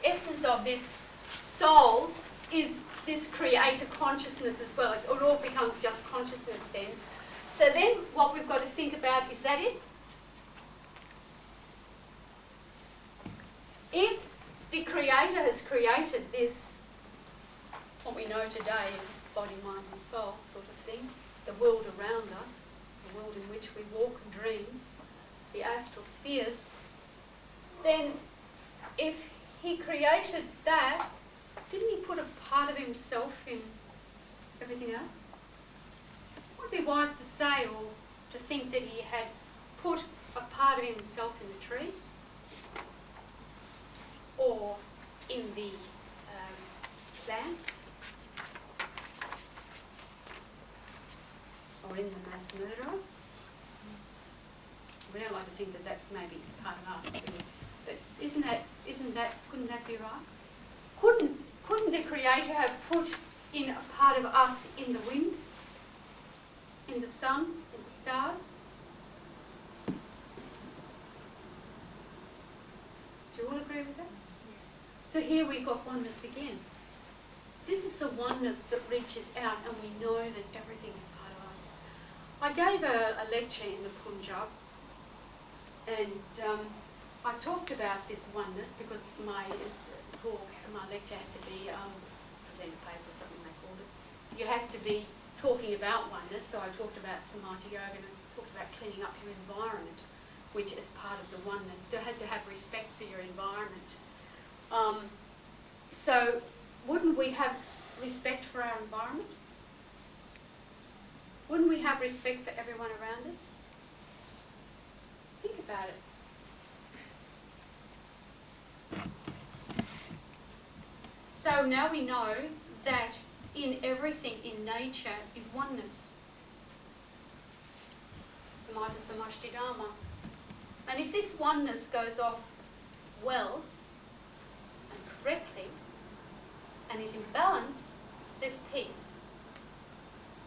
essence of this soul is this Creator consciousness as well. It all becomes just consciousness then. So then what we've got to think about, is that it? If the Creator has created this, what we know today is body, mind and soul sort of thing, the world around us, the world in which we walk and dream, the astral spheres, then if He created that, didn't He put a part of Himself in everything else? Would it be wise to say or to think that He had put a part of Himself in the tree? Or in the plant? Or in the mass murderer? We don't like to think that that's maybe part of us, but couldn't that be right? Couldn't the Creator have put in a part of us in the wind, in the sun, in the stars? Do you all agree with that? Yes. So here we've got oneness again. This is the oneness that reaches out, and we know that everything is part of us. I gave a lecture in the Punjab, and I talked about this oneness because my lecture had to be present a paper or something they called it. You have to be talking about oneness, so I talked about Samata Yoga and I talked about cleaning up your environment, which is part of the oneness. You had to have respect for your environment. So wouldn't we have respect for our environment? Wouldn't we have respect for everyone around us? Think about it. So now we know that in everything in nature is oneness. Samata Samashti Dharma. And if this oneness goes off well and correctly and is in balance, there's peace.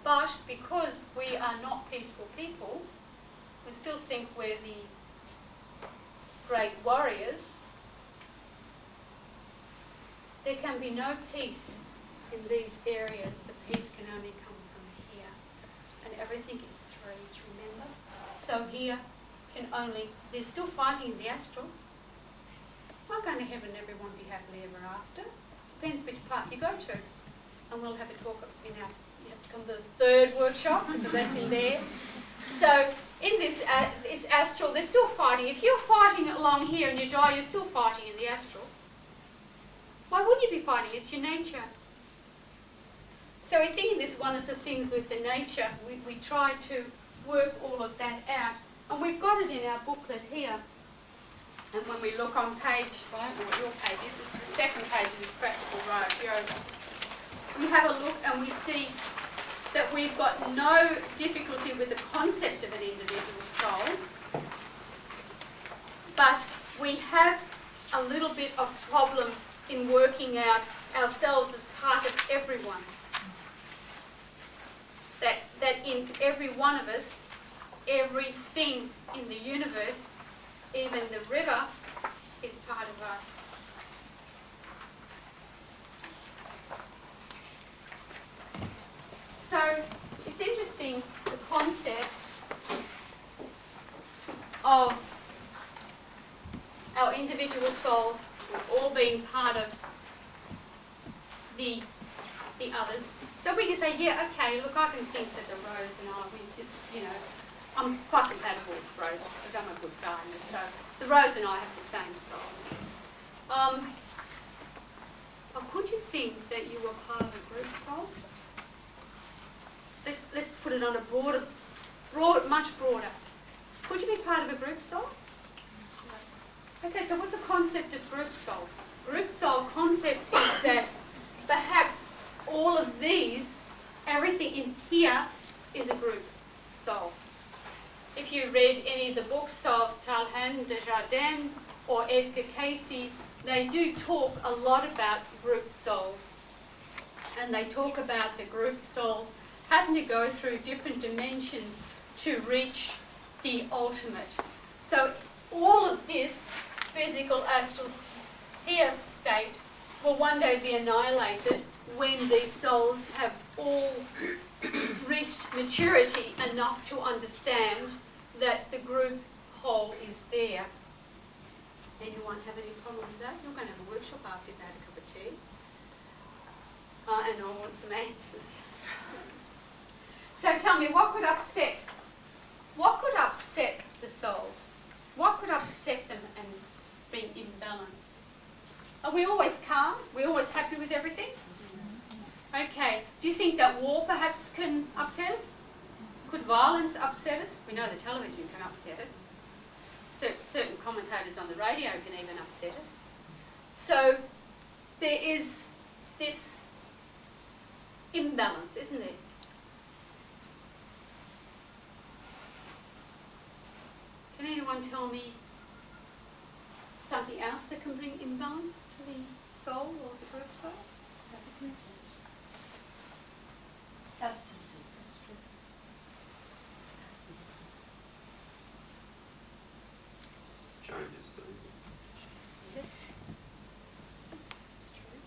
But because we are not peaceful people, we still think we're the great warriors. There can be no peace in these areas. The peace can only come from here. And everything is threes, remember? So here can only, there's still fighting in the astral. Not going to heaven, everyone be happily ever after. Depends which part you go to. And we'll have a talk in our, you have to come to the third workshop, because that's in there. So in this astral, they're still fighting. If you're fighting along here and you die, you're still fighting in the astral. Why wouldn't you be fighting? It's your nature. So we think in this oneness of things with the nature, we try to work all of that out. And we've got it in our booklet here. And when we look on page, well, I don't know what your page is, it's the second page of this practical yoga. We have a look and we see that we've got no difficulty with the concept of an individual soul, but we have a little bit of problem in working out ourselves as part of everyone. That in every one of us, everything in the universe, even the river, is part of us. So it's interesting, the concept of our individual souls all being part of the others. So we can say, yeah, okay, look, I can think that the Rose and I, we just, I'm quite compatible with Rose because I'm a good gardener. So the Rose and I have the same soul. I would you think that you were part of a group soul? Let's put it on a much broader. Could you be part of a group soul? Okay, so what's the concept of group soul? Group soul concept is that perhaps all of these, everything in here is a group soul. If you read any of the books of Talhan Desjardins or Edgar Cayce, they do talk a lot about group souls. And they talk about the group souls having to go through different dimensions to reach the ultimate. So all of this physical astral sphere state will one day be annihilated when these souls have all reached maturity enough to understand that the group whole is there. Anyone have any problem with that? You're going to have a workshop after you've had a cup of tea. And I want some answers. So tell me, what could upset the souls? What could upset them and bring imbalance? Are we always calm? We're always happy with everything? Okay. Do you think that war perhaps can upset us? Could violence upset us? We know the television can upset us. Certain commentators on the radio can even upset us. So there is this imbalance, isn't there? Can anyone tell me something else that can bring imbalance to the soul or the group soul? Substances. Substances, that's true. Changes things. Yes. That's true.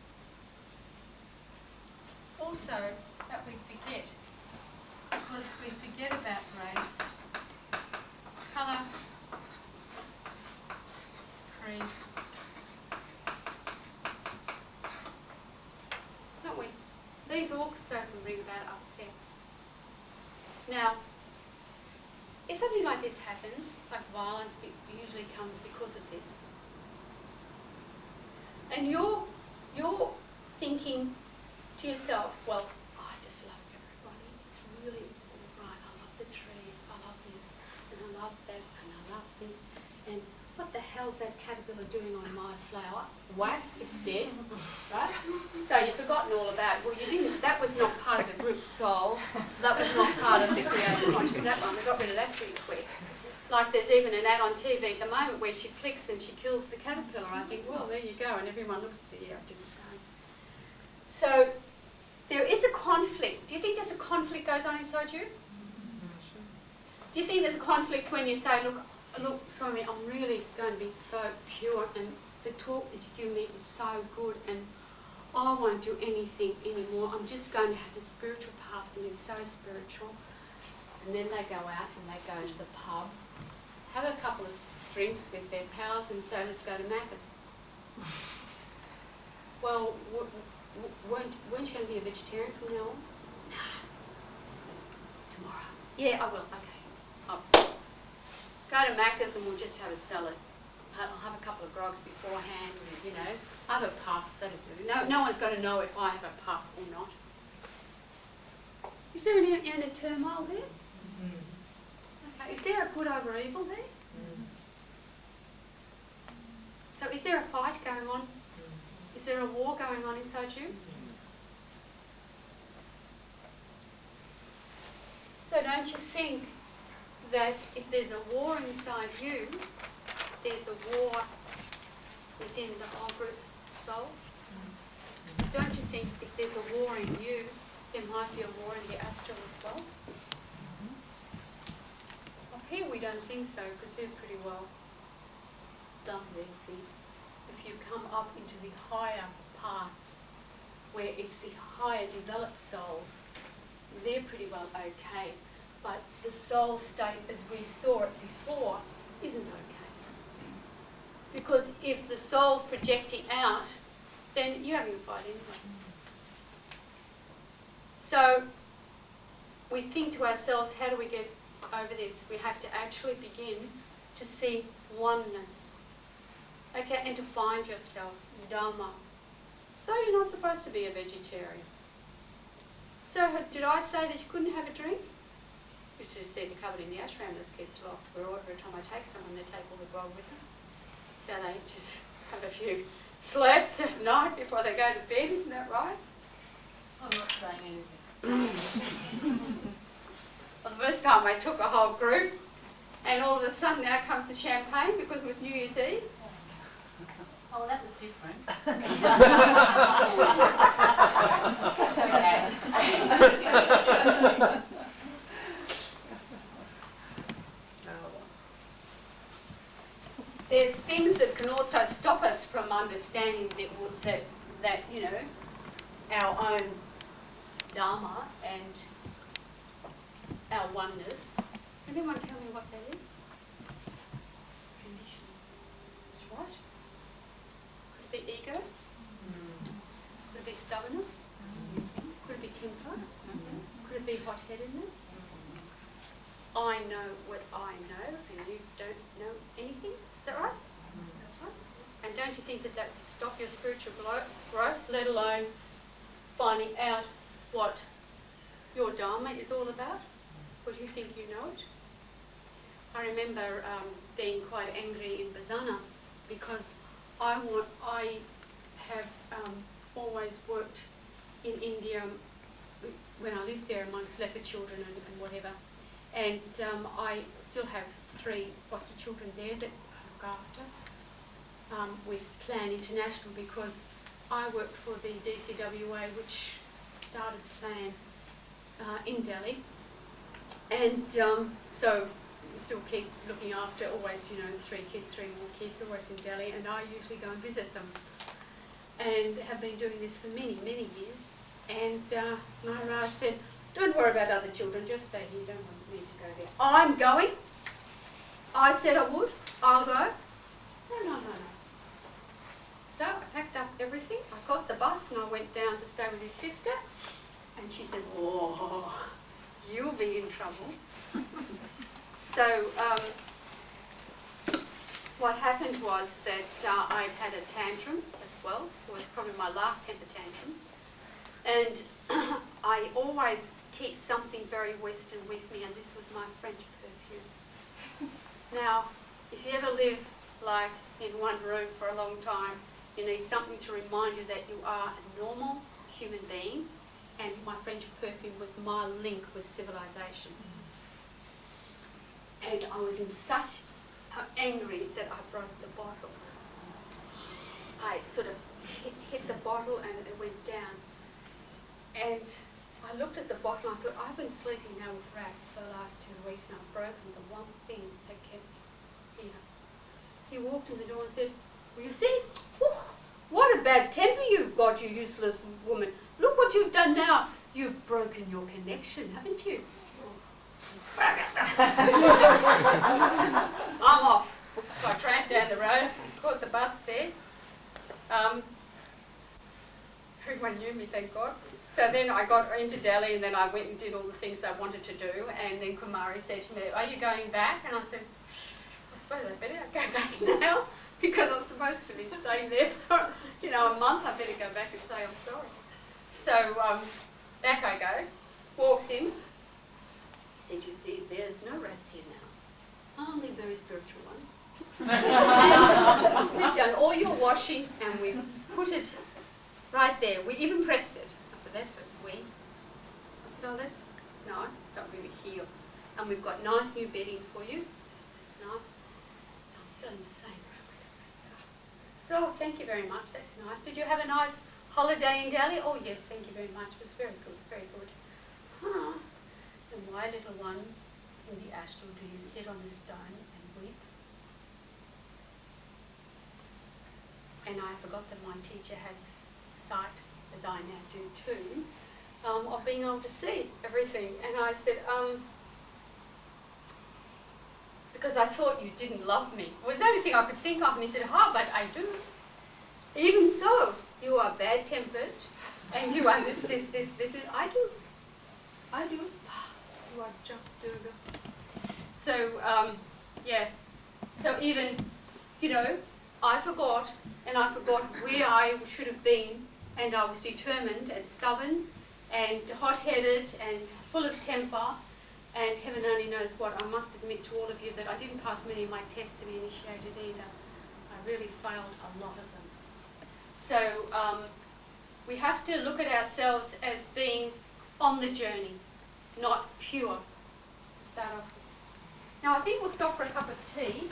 Also, that we forget, because we forget about race, colour, creed. Don't we? These also can bring about upsets. Now, if something like this happens, like violence usually comes because of this, and you're thinking to yourself, well, I just love everybody. It's really all right. I love the trees. I love this, and I love that, and I love this. And what the hell's that caterpillar doing on my flower? Whack! It's dead, right? So you've forgotten all about. Well, you didn't. That was not part of the group soul. That was not part of the creative conscious. That one, we got rid of that pretty quick. Like there's even an ad on TV at the moment where she flicks and she kills the caterpillar. I think, well, there you go, and everyone looks and says, yeah, I did the same. So there is a conflict. Do you think there's a conflict goes on inside you? Do you think there's a conflict when you say, look, Swami, I'm really going to be so pure, and the talk that you give me is so good, and I won't do anything anymore. I'm just going to have the spiritual path and be so spiritual. And then they go out and they go to the pub, have a couple of drinks with their pals, and say, let's go to Macca's. Well, weren't you going to be a vegetarian from now on? No. Tomorrow. Yeah, I will. Okay. I'll go to Macca's and we'll just have a salad. I'll have a couple of grogs beforehand, and, I have a puff, that'll do. No one's going to know if I have a puff or not. Is there any inner turmoil there? Okay. Is there a good over evil there? So is there a fight going on? Is there a war going on inside you? So don't you think that if there's a war inside you, there's a war within the whole group's soul? Don't you think if there's a war in you, there might be a war in the astral as well? Up here we don't think so, because they're pretty well done their thing. If you come up into the higher parts, where it's the higher developed souls, they're pretty well okay. But the soul state as we saw it before isn't okay. Because if the soul's projecting out, then you're having a fight anyway. So we think to ourselves, how do we get over this? We have to actually begin to see oneness. Okay, and to find yourself, Dharma, So you're not supposed to be a vegetarian. So did I say that you couldn't have a drink? You should have said you're covered in the ashram, this keeps locked. Where every time I take someone, they take all the grog with them. So they just have a few slurps at night before they go to bed, isn't that right? I'm not saying anything. Well, the first time I took a whole group, and all of a sudden out comes the champagne because it was New Year's Eve. Oh, that was different. There's things that can also stop us from understanding that you know, our own Dharma and our oneness. Can anyone tell me what that is? Condition. That's right. Could it be ego? Could it be stubbornness? Could it be temper? Could it be hot-headedness? I know what I know and you don't know anything. Is that right? And don't you think that that would stop your spiritual growth, let alone finding out what your Dharma is all about? Or do you think you know it? I remember being quite angry in Bazana because I have always worked in India when I lived there amongst leper children and whatever. And I still have 3 foster children there that I look after with Plan International because I worked for the DCWA, which started Plan in Delhi. And so we still keep looking after always, you know, 3 more kids, always in Delhi, and I usually go and visit them. And have been doing this for many, many years. And Maharaj said, don't worry about other children, just stay here, you don't need to go there. I'm going. I said I would, I'll go. No. So I packed up everything, I got the bus and I went down to stay with his sister. And she said, oh, you'll be in trouble. So what happened was that I'd had a tantrum as well. It was probably my last temper tantrum. And I always keep something very Western with me, and this was my French perfume. Now, if you ever live like in one room for a long time, you need something to remind you that you are a normal human being, and my French perfume was my link with civilization. And I was in such angry that I broke the bottle. I sort of hit the bottle and it went down. And I looked at the bottle and I thought, I've been sleeping now with rats for the last 2 weeks and I've broken the one thing that kept here. He walked in the door and said, well, you see, what a bad temper you've got, you useless woman. Look what you've done now. You've broken your connection, haven't you? I'm off. So I tramped down the road, caught the bus there. Everyone knew me, thank God. So then I got into Delhi and then I went and did all the things I wanted to do. And then Kumari said to me, are you going back? And I said, I suppose I better go back now because I'm supposed to be staying there for, you know, a month. I better go back and say I'm sorry. So back I go, walks in. He said, you see, there's no rats here now, only very spiritual ones. And we've done all your washing and we've put it right there. We even pressed it. I said, that's what we. I said, oh, that's nice. Got really here. And we've got nice new bedding for you. That's nice. I'm still in the same room with the rats. So, oh, thank you very much. That's nice. Did you have a nice holiday in Delhi? Oh, yes, thank you very much. It was very good, very good. Huh. And why, little one, in the astral do you sit on the stone and weep? And I forgot that my teacher has sight, as I now do too, of being able to see everything. And I said, because I thought you didn't love me. It was the only thing I could think of. And he said, but I do. Even so, you are bad-tempered, and you are this. I do. You are just Durga. So, yeah. So even, you know, I forgot, and I forgot where I should have been And I was determined and stubborn and hot-headed and full of temper, and heaven only knows what. I must admit to all of you that I didn't pass many of my tests to be initiated either. I really failed a lot of them. So we have to look at ourselves as being on the journey, not pure, to start off with. Now I think we'll stop for a cup of tea.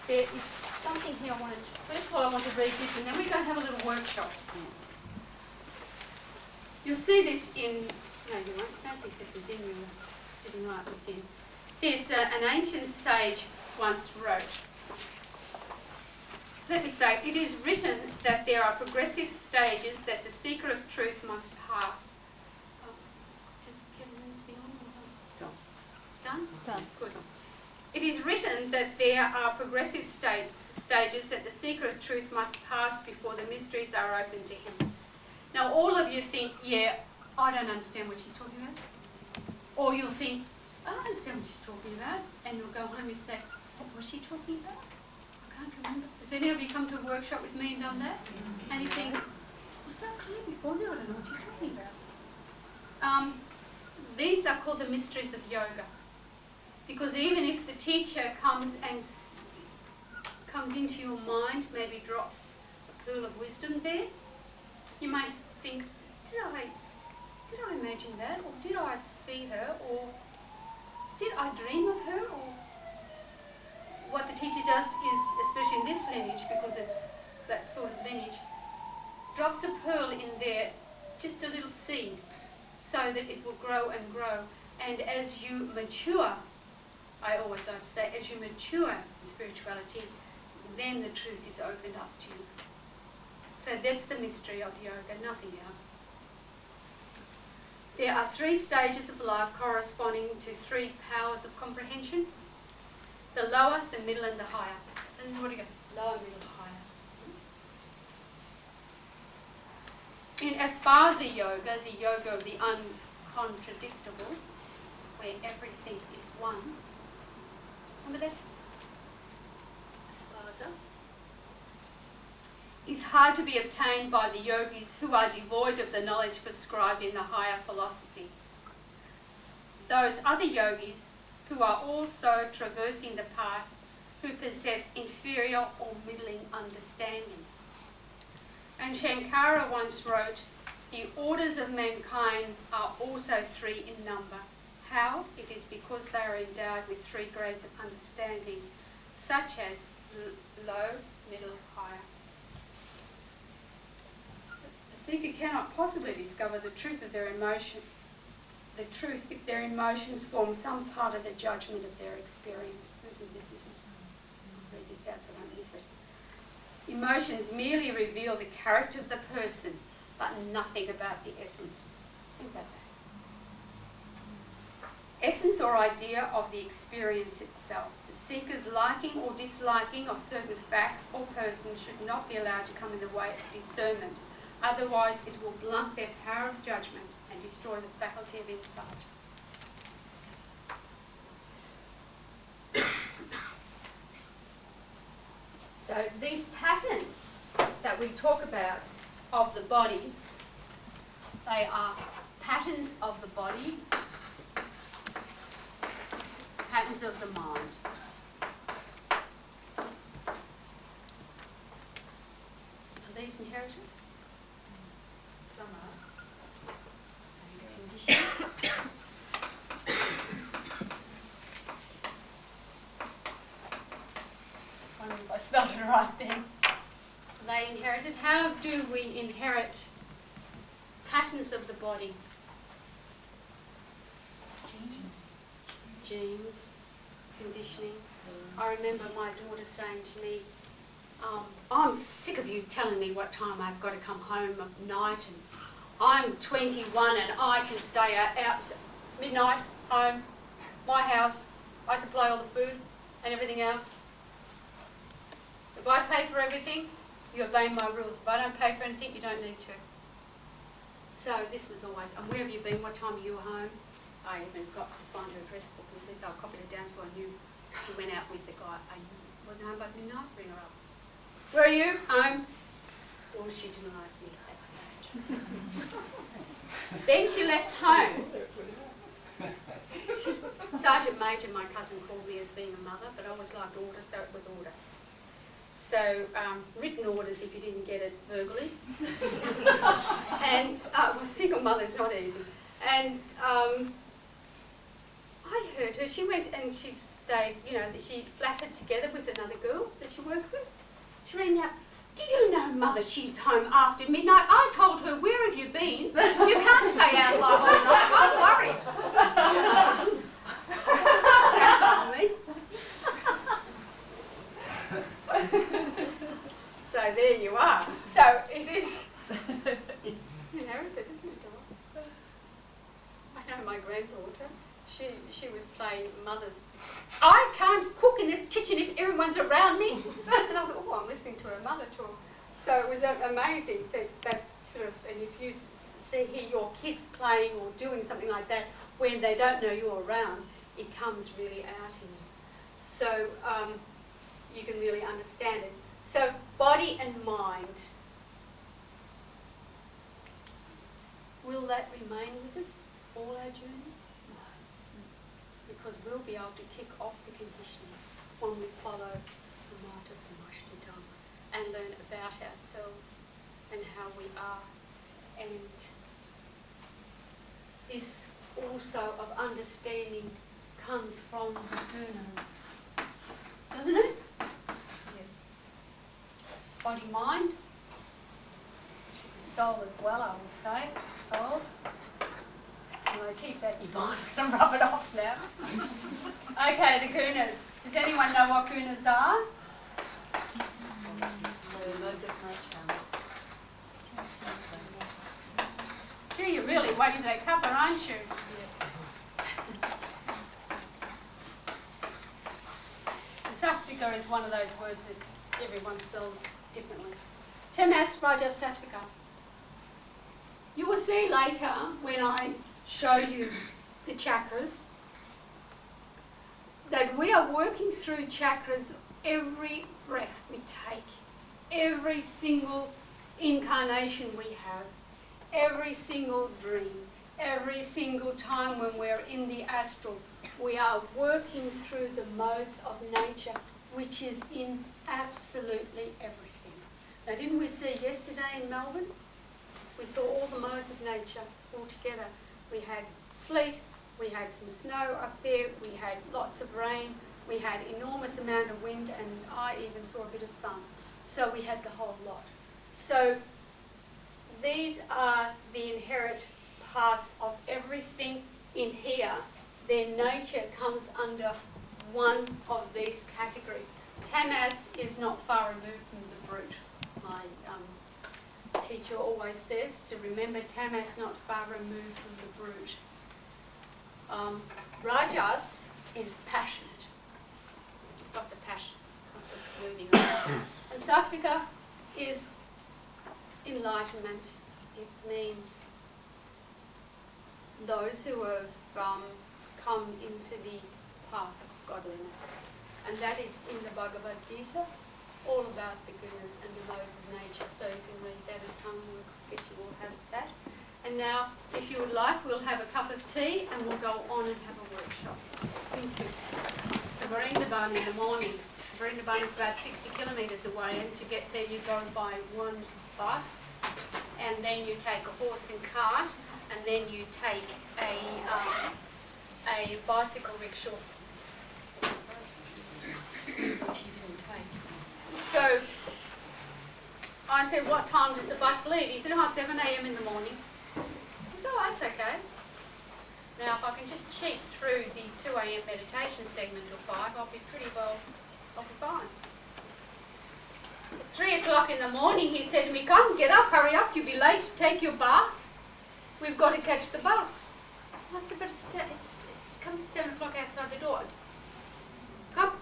There is something here I wanted to, first of all I want to read this, and then we're going to have a little workshop. You'll see this in, no you won't, I don't think this is in, you didn't write this in. There's an ancient sage once wrote, so let me say, it is written that there are progressive stages that the seeker of truth must pass. Done? Done. Good. It is written that there are progressive stages that the seeker of truth must pass before the mysteries are open to him. Now all of you think, yeah, I don't understand what she's talking about. Or you'll think, I don't understand what she's talking about. And you'll go home and say, what was she talking about? I can't remember. Has any of you come to a workshop with me and done that? And you think, it was so clear before, now I don't know what you're talking about. These are called the mysteries of yoga. Because even if the teacher comes into your mind, maybe drops a pool of wisdom there, you might think, did I imagine that? Or did I see her? Or did I dream of her? Or what the teacher does is, especially in this lineage, because it's that sort of lineage, drops a pearl in there, just a little seed, so that it will grow and grow. And as you mature, I always like to say, as you mature in spirituality, then the truth is opened up to you. So that's the mystery of yoga, nothing else. There are 3 stages of life corresponding to 3 powers of comprehension. The lower, the middle and the higher. So this is what you go, lower, middle, higher. In Aspasia yoga, the yoga of the uncontradictable, where everything is one, remember that's Aspasia, is hard to be obtained by the yogis who are devoid of the knowledge prescribed in the higher philosophy. Those other yogis who are also traversing the path, who possess inferior or middling understanding. And Shankara once wrote, the orders of mankind are also 3 in number. How? It is because they are endowed with 3 grades of understanding, such as low, middle, higher. The seeker cannot possibly discover the truth of their emotions, the truth if their emotions form some part of the judgment of their experience. Listen to this, I'll read this out so I don't miss it. Emotions merely reveal the character of the person, but nothing about the essence. Think about that. Essence or idea of the experience itself. The seeker's liking or disliking of certain facts or persons should not be allowed to come in the way of discernment. Otherwise, it will blunt their power of judgment and destroy the faculty of insight. So these patterns that we talk about of the body, they are patterns of the body, patterns of the mind. Are these inherited? Some are. Conditioned. I wonder if I spelled it right then. Are they inherited? How do we inherit patterns of the body? Genes, conditioning. I remember my daughter saying to me, I'm sick of you telling me what time I've got to come home at night, and I'm 21 and I can stay out midnight, home, my house, I supply all the food and everything else. If I pay for everything, you obey my rules. If I don't pay for anything, you don't need to. So this was always, and where have you been? What time are you home? I even got to find her address book and says, I copied it down so I knew she went out with the guy. I wasn't home by midnight, bring her up. Where are you? Home. Or she denies me at that stage. Then she left home. Sergeant Major, my cousin, called me as being a mother, but I always liked order, so it was order. So written orders if you didn't get it verbally. And well, single mother's not easy. And I heard her, she went and she stayed, you know, she flattered together with another girl that she worked with. She rang out, do you know, Mother, she's home after midnight. I told her, where have you been? You can't stay out like all night. I'm worried. Sounds like me. So there you are. So it is inherited, isn't it? I know my granddaughter, she was playing mother's. I can't cook in this kitchen if everyone's around me. And I thought, oh, I'm listening to her mother talk. So it was amazing that sort of, and if you hear your kids playing or doing something like that when they don't know you're around, it comes really out in you. So you can really understand it. So body and mind, will that remain with us all our journey? No. Because we'll be able to kick off the conditioning when we follow Samata Samashti Dharma and learn about ourselves and how we are. And this also of understanding comes from the gunas, doesn't it? Body, mind, should be soul as well, I would say. Soul. I'm going to keep that in mind and rub it off now. Okay, the gunas. Does anyone know what gunas are? Gee, you're really waiting for that cuppa, aren't you? Sattvica is one of those words that everyone spells differently. Tamas Raja Sattvica. You will see later when I show you the chakras that we are working through chakras every breath we take, every single incarnation we have, every single dream, every single time when we're in the astral. We are working through the modes of nature, which is in absolutely everything. Now, didn't we see yesterday in Melbourne? We saw all the modes of nature all together. We had sleet, we had some snow up there, we had lots of rain, we had enormous amount of wind, and I even saw a bit of sun. So we had the whole lot. So these are the inherent parts of everything in here. Their nature comes under one of these categories. Tamas is not far removed from the brute. My teacher always says to remember tamas not far removed from the brute. Rajas is passionate. Lots of passion, lots of moving around. And Sattvika is enlightenment. It means those who have come into the path of godliness. And that is in the Bhagavad Gita, all about the gunas and the modes of nature. So you can read that as homework. I guess you will have that. And now, if you would like, we'll have a cup of tea and we'll go on and have a workshop. Thank you. So Vrindavan in the morning. Vrindavan is about 60 kilometres away, and to get there you go by one bus, and then you take a horse and cart, and then you take a bicycle rickshaw. Which he didn't take. So I said, what time does the bus leave? He said, 7 a.m. in the morning. I said, oh, that's okay. Now, if I can just cheat through the 2 a.m. meditation segment till 5, I'll be fine. At 3 o'clock in the morning, he said to me, come, get up, hurry up, you'll be late to take your bath. We've got to catch the bus. I said, but it comes at 7 o'clock outside the door. Come.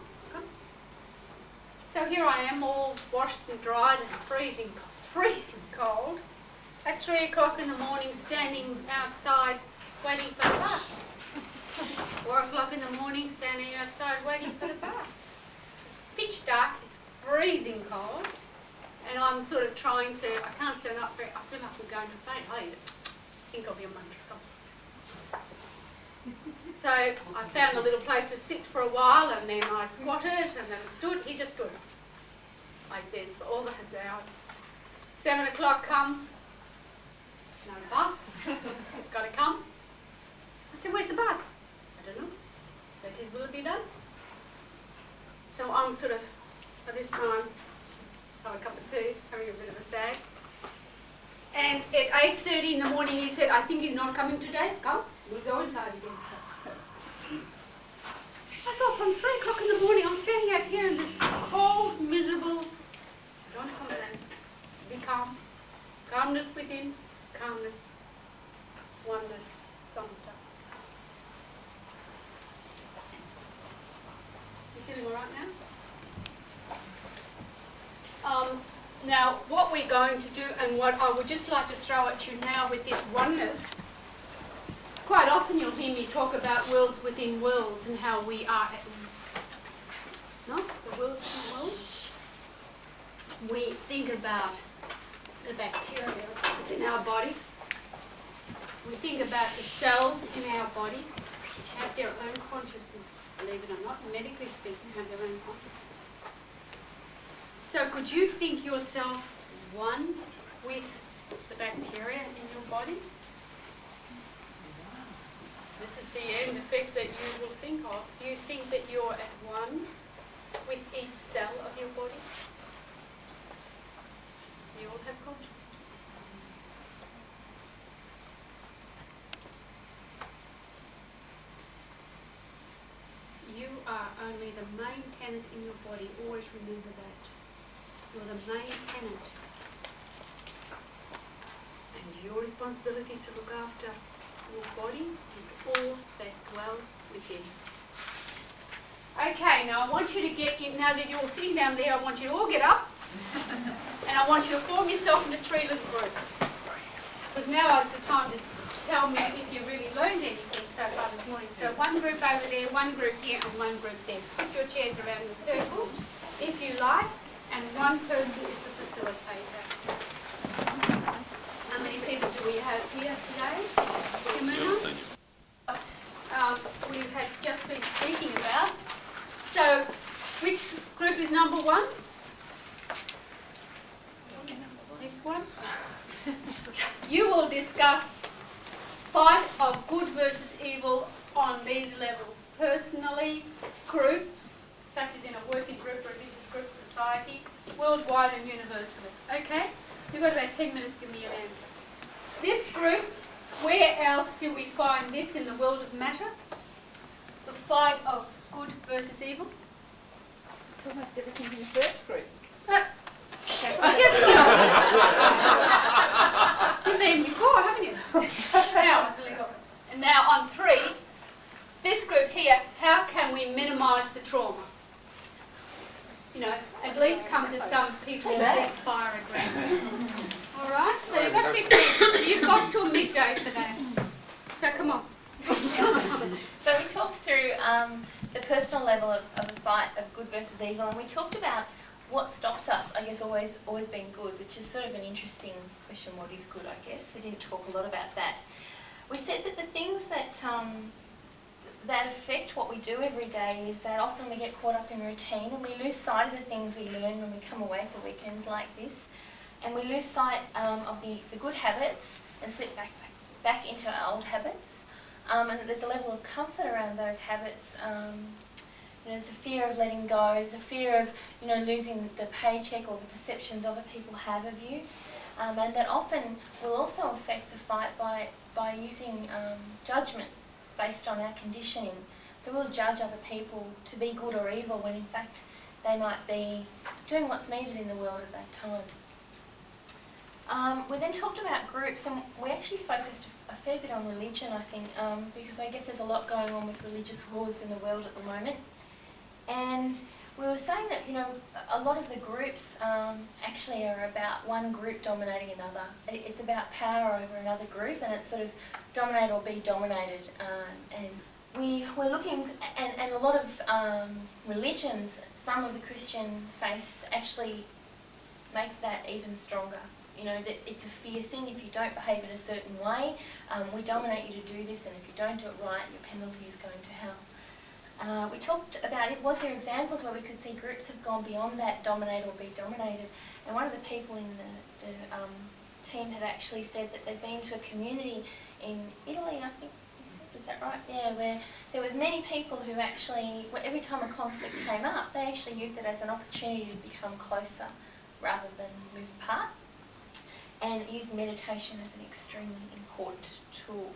So here I am, all washed and dried and freezing cold. At 3 o'clock in the morning, standing outside, waiting for the bus. 4 o'clock in the morning, standing outside, waiting for the bus. It's pitch dark, it's freezing cold, and I'm sort of trying to, I can't stand up very, I feel like I'm going to faint. I think I'll be on my trouble. So I found a little place to sit for a while, and then I squatted, and then I stood. He just stood like this for all the hours. 7 o'clock come, no bus, it's got to come. I said, where's the bus? I don't know. That it will be done. So I'm sort of, at this time, having a cup of tea, having a bit of a sag. And at 8:30 in the morning he said, I think he's not coming today. Come, we'll go inside again. I thought from 3 o'clock in the morning I'm standing out here in this cold, miserable, don't complain, be calm. Calmness within, calmness, oneness, Samata. You feeling all right now? Now, what we're going to do, and what I would just like to throw at you now with this oneness, quite often you'll hear me talk about worlds within worlds and how we are, no? The world within worlds. We think about the bacteria within our body. We think about the cells in our body, which have their own consciousness. Believe it or not, medically speaking, have their own consciousness. So could you think yourself one with the bacteria in your body? This is the end effect that you will think of. Do you think that you're at one with each cell of your body? You all have consciousness. You are only the main tenant in your body. Always remember that. You're the main tenant. And your responsibility is to look after your body and all that dwell within. Okay, now I want you to get in, now that you're all sitting down there, I want you to all get up and I want you to form yourself into 3 little groups. Because now is the time to tell me if you really learned anything so far this morning. So one group over there, one group here and one group there. Put your chairs around the circle if you like, and one person is the facilitator. How many people do we have here today? What we had just been speaking about. So, which group is number 1? This one? You will discuss fight of good versus evil on these levels. Personally, groups, such as in a working group, religious group, society, worldwide and universally. Okay? You've got about 10 minutes to give me your answer. This group, where else do we find this in the world of matter? The fight of good versus evil? It's almost everything in the first group. Just get on. You've been before, haven't you? Now it's illegal. And now on 3, this group here, how can we minimise the trauma? You know, at least come to some peaceful ceasefire agreement. All right, so you've got 15. You've got till midday for that. So come on. So we talked through the personal level of the fight of good versus evil, and we talked about what stops us, I guess, always being good, which is sort of an interesting question. What is good, I guess? We didn't talk a lot about that. We said that the things that that affect what we do every day is that often we get caught up in routine and we lose sight of the things we learn when we come away for weekends like this, and we lose sight of the good habits and slip back into our old habits. And there's a level of comfort around those habits. There's a fear of letting go. There's a fear of losing the paycheck or the perceptions other people have of you, and that often will also affect the fight by using judgment based on our conditioning. So we'll judge other people to be good or evil when in fact they might be doing what's needed in the world at that time. We then talked about groups, and we actually focused a fair bit on religion, I think, because I guess there's a lot going on with religious wars in the world at the moment. And we were saying that, a lot of the groups actually are about one group dominating another. It's about power over another group, and it's sort of dominate or be dominated. And we're looking, and a lot of religions, some of the Christian faiths actually make that even stronger. You know, that it's a fear thing. If you don't behave in a certain way, we dominate you to do this, and if you don't do it right, your penalty is going to hell. We talked about it. Was there examples where we could see groups have gone beyond that dominate or be dominated? And one of the people in the team had actually said that they'd been to a community in Italy, I think. Is that right? Yeah, where there was many people who actually, every time a conflict came up, they actually used it as an opportunity to become closer rather than move apart, and used meditation as an extremely important tool.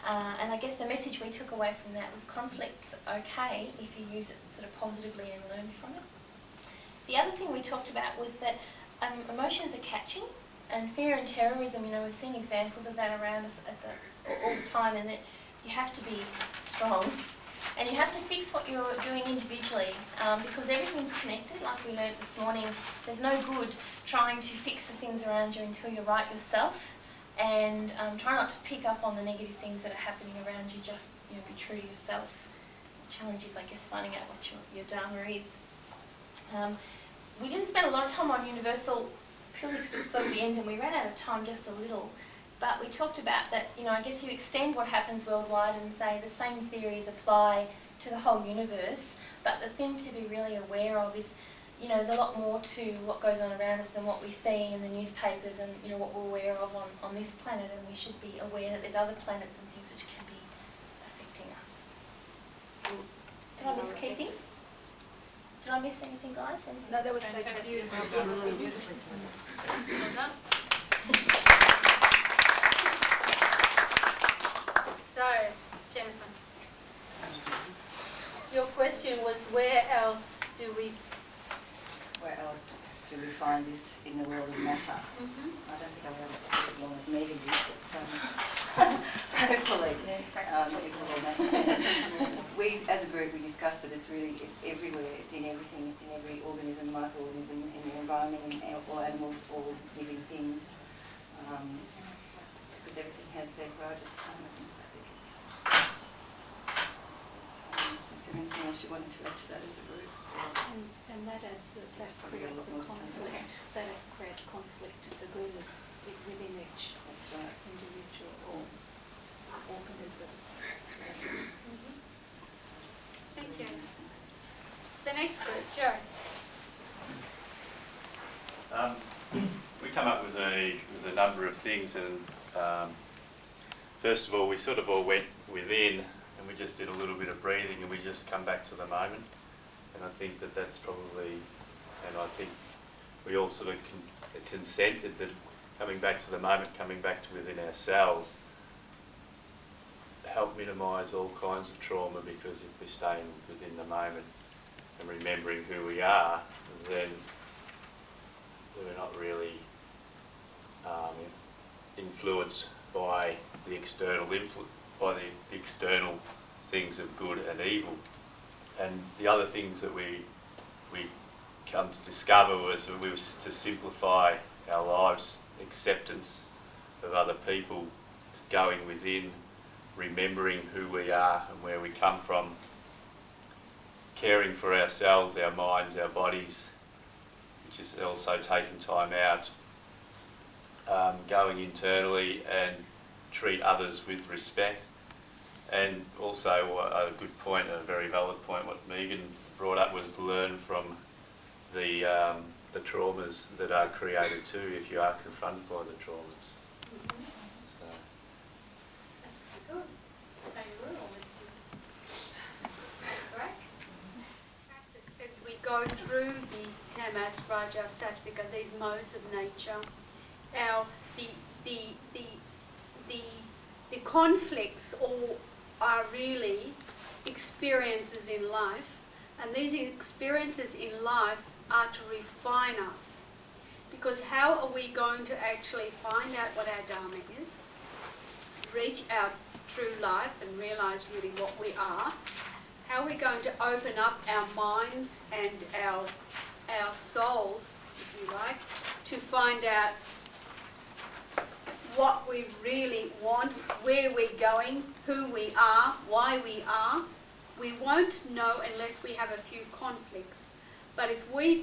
And I guess the message we took away from that was conflict's okay if you use it sort of positively and learn from it. The other thing we talked about was that emotions are catching, and fear and terrorism, you know, we've seen examples of that around us all the time, and that you have to be strong and you have to fix what you're doing individually, because everything's connected. Like we learnt this morning, there's no good trying to fix the things around you until you're right yourself, and try not to pick up on the negative things that are happening around you. Just, you know, be true to yourself. The challenge is, I guess, finding out what your Dharma is. We didn't spend a lot of time on universal purely because it was sort of the end and we ran out of time just a little. But we talked about that, you know, I guess you extend what happens worldwide and say the same theories apply to the whole universe, but the thing to be really aware of is, you know, there's a lot more to what goes on around us than what we see in the newspapers and, you know, what we're aware of on this planet, and we should be aware that there's other planets and things which can be affecting us. Did I miss key things? Did I miss anything, guys? Anything? No, that was Fantastic. beautiful. Well done. So, Jennifer, your question was where else do we... Where else do we find this in the world of matter? I don't think I've ever spent as long as meeting this, but hopefully people will know. We, as a group, we discussed that it's everywhere, it's in everything, it's in every organism, microorganism, in the environment, in all animals, all living things, because everything has their greatest essence, I think. Is there anything else you wanted to add to that as a group? And that adds, that creates a conflict. That creates conflict. The good is within each individual or organism. Thank you. The next group, Joe. We come up with a number of things, and first of all, we sort of all went within, and we just did a little bit of breathing, and we just come back to the moment. And I think that that's probably, and I think we all sort of consented that coming back to the moment, coming back to within ourselves, help minimise all kinds of trauma, because if we're staying within the moment and remembering who we are, then we're not really influenced by the external the external things of good and evil. And the other things that we come to discover was to simplify our lives, acceptance of other people, going within, remembering who we are and where we come from, caring for ourselves, our minds, our bodies, which is also taking time out, going internally and treat others with respect. And also a good point, a very valid point, what Megan brought up was learn from the traumas that are created too, if you are confronted by the traumas. So. That's pretty good. So you were almost correct. As we go through the Tamas, Raja, Sattvika, these modes of nature, the conflicts all are really experiences in life, and these experiences in life are to refine us. Because how are we going to actually find out what our Dharma is, reach our true life and realise really what we are? How are we going to open up our minds and our souls, if you like, to find out what we really want, where we're going, who we are, why we are? We won't know unless we have a few conflicts. But if we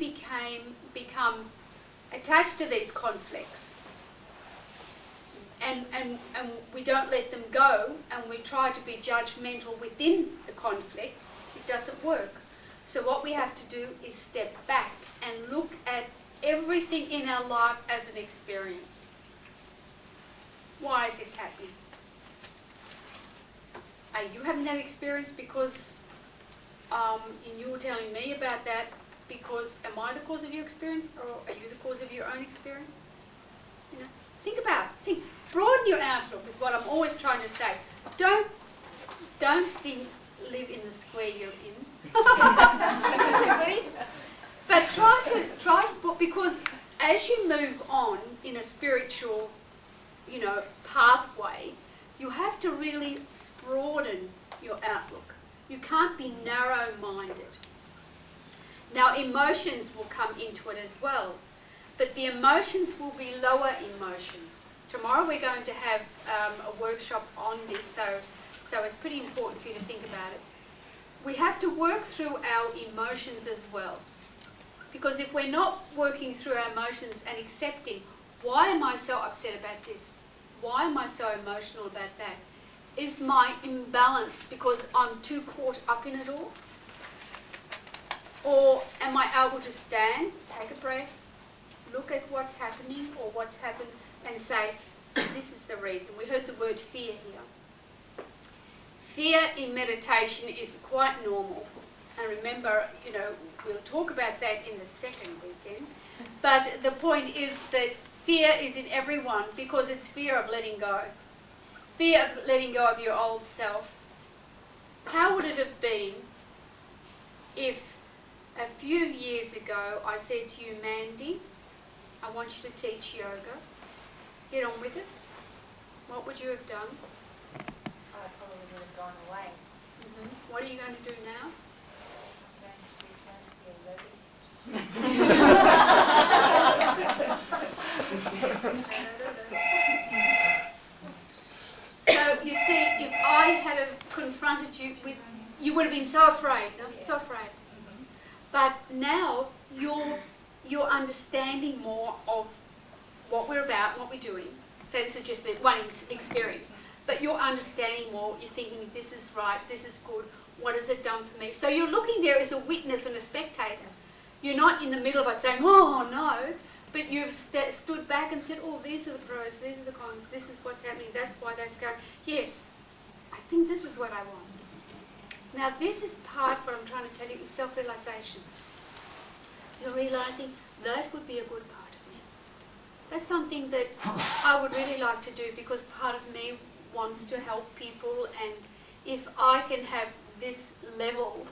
become attached to these conflicts, and we don't let them go, and we try to be judgmental within the conflict, it doesn't work. So what we have to do is step back and look at everything in our life as an experience. Why is this happening? Are you having that experience because and you were telling me about that because am I the cause of your experience, or are you the cause of your own experience? You know, think, broaden your outlook is what I'm always trying to say. Don't think live in the square you're in. But try, because as you move on in a spiritual, pathway, you have to really broaden your outlook. You can't be narrow-minded. Now, emotions will come into it as well, but the emotions will be lower emotions. Tomorrow we're going to have a workshop on this, so it's pretty important for you to think about it. We have to work through our emotions as well, because if we're not working through our emotions and accepting, why am I so upset about this? Why am I so emotional about that? Is my imbalance because I'm too caught up in it all? Or am I able to stand, take a breath, look at what's happening or what's happened and say, this is the reason. We heard the word fear here. Fear in meditation is quite normal. And remember, we'll talk about that in the second weekend. But the point is that fear is in everyone because it's fear of letting go. Fear of letting go of your old self. How would it have been if a few years ago I said to you, Mandy, I want you to teach yoga. Get on with it. What would you have done? I probably would have gone away. Mm-hmm. What are you going to do now? So you see, if I had have confronted you with, you would have been so afraid, no? So afraid. But now you're understanding more of what we're about, what we're doing. So this is just the one experience. But you're understanding more, you're thinking, this is right, this is good, what has it done for me? So you're looking there as a witness and a spectator. You're not in the middle of it saying, oh no, but you've stood back and said, oh, these are the pros, these are the cons, this is what's happening, that's why that's going. Yes, I think this is what I want. Now this is part, what I'm trying to tell you, is self-realization. You're realizing that would be a good part of me. That's something that I would really like to do because part of me wants to help people, and if I can have this level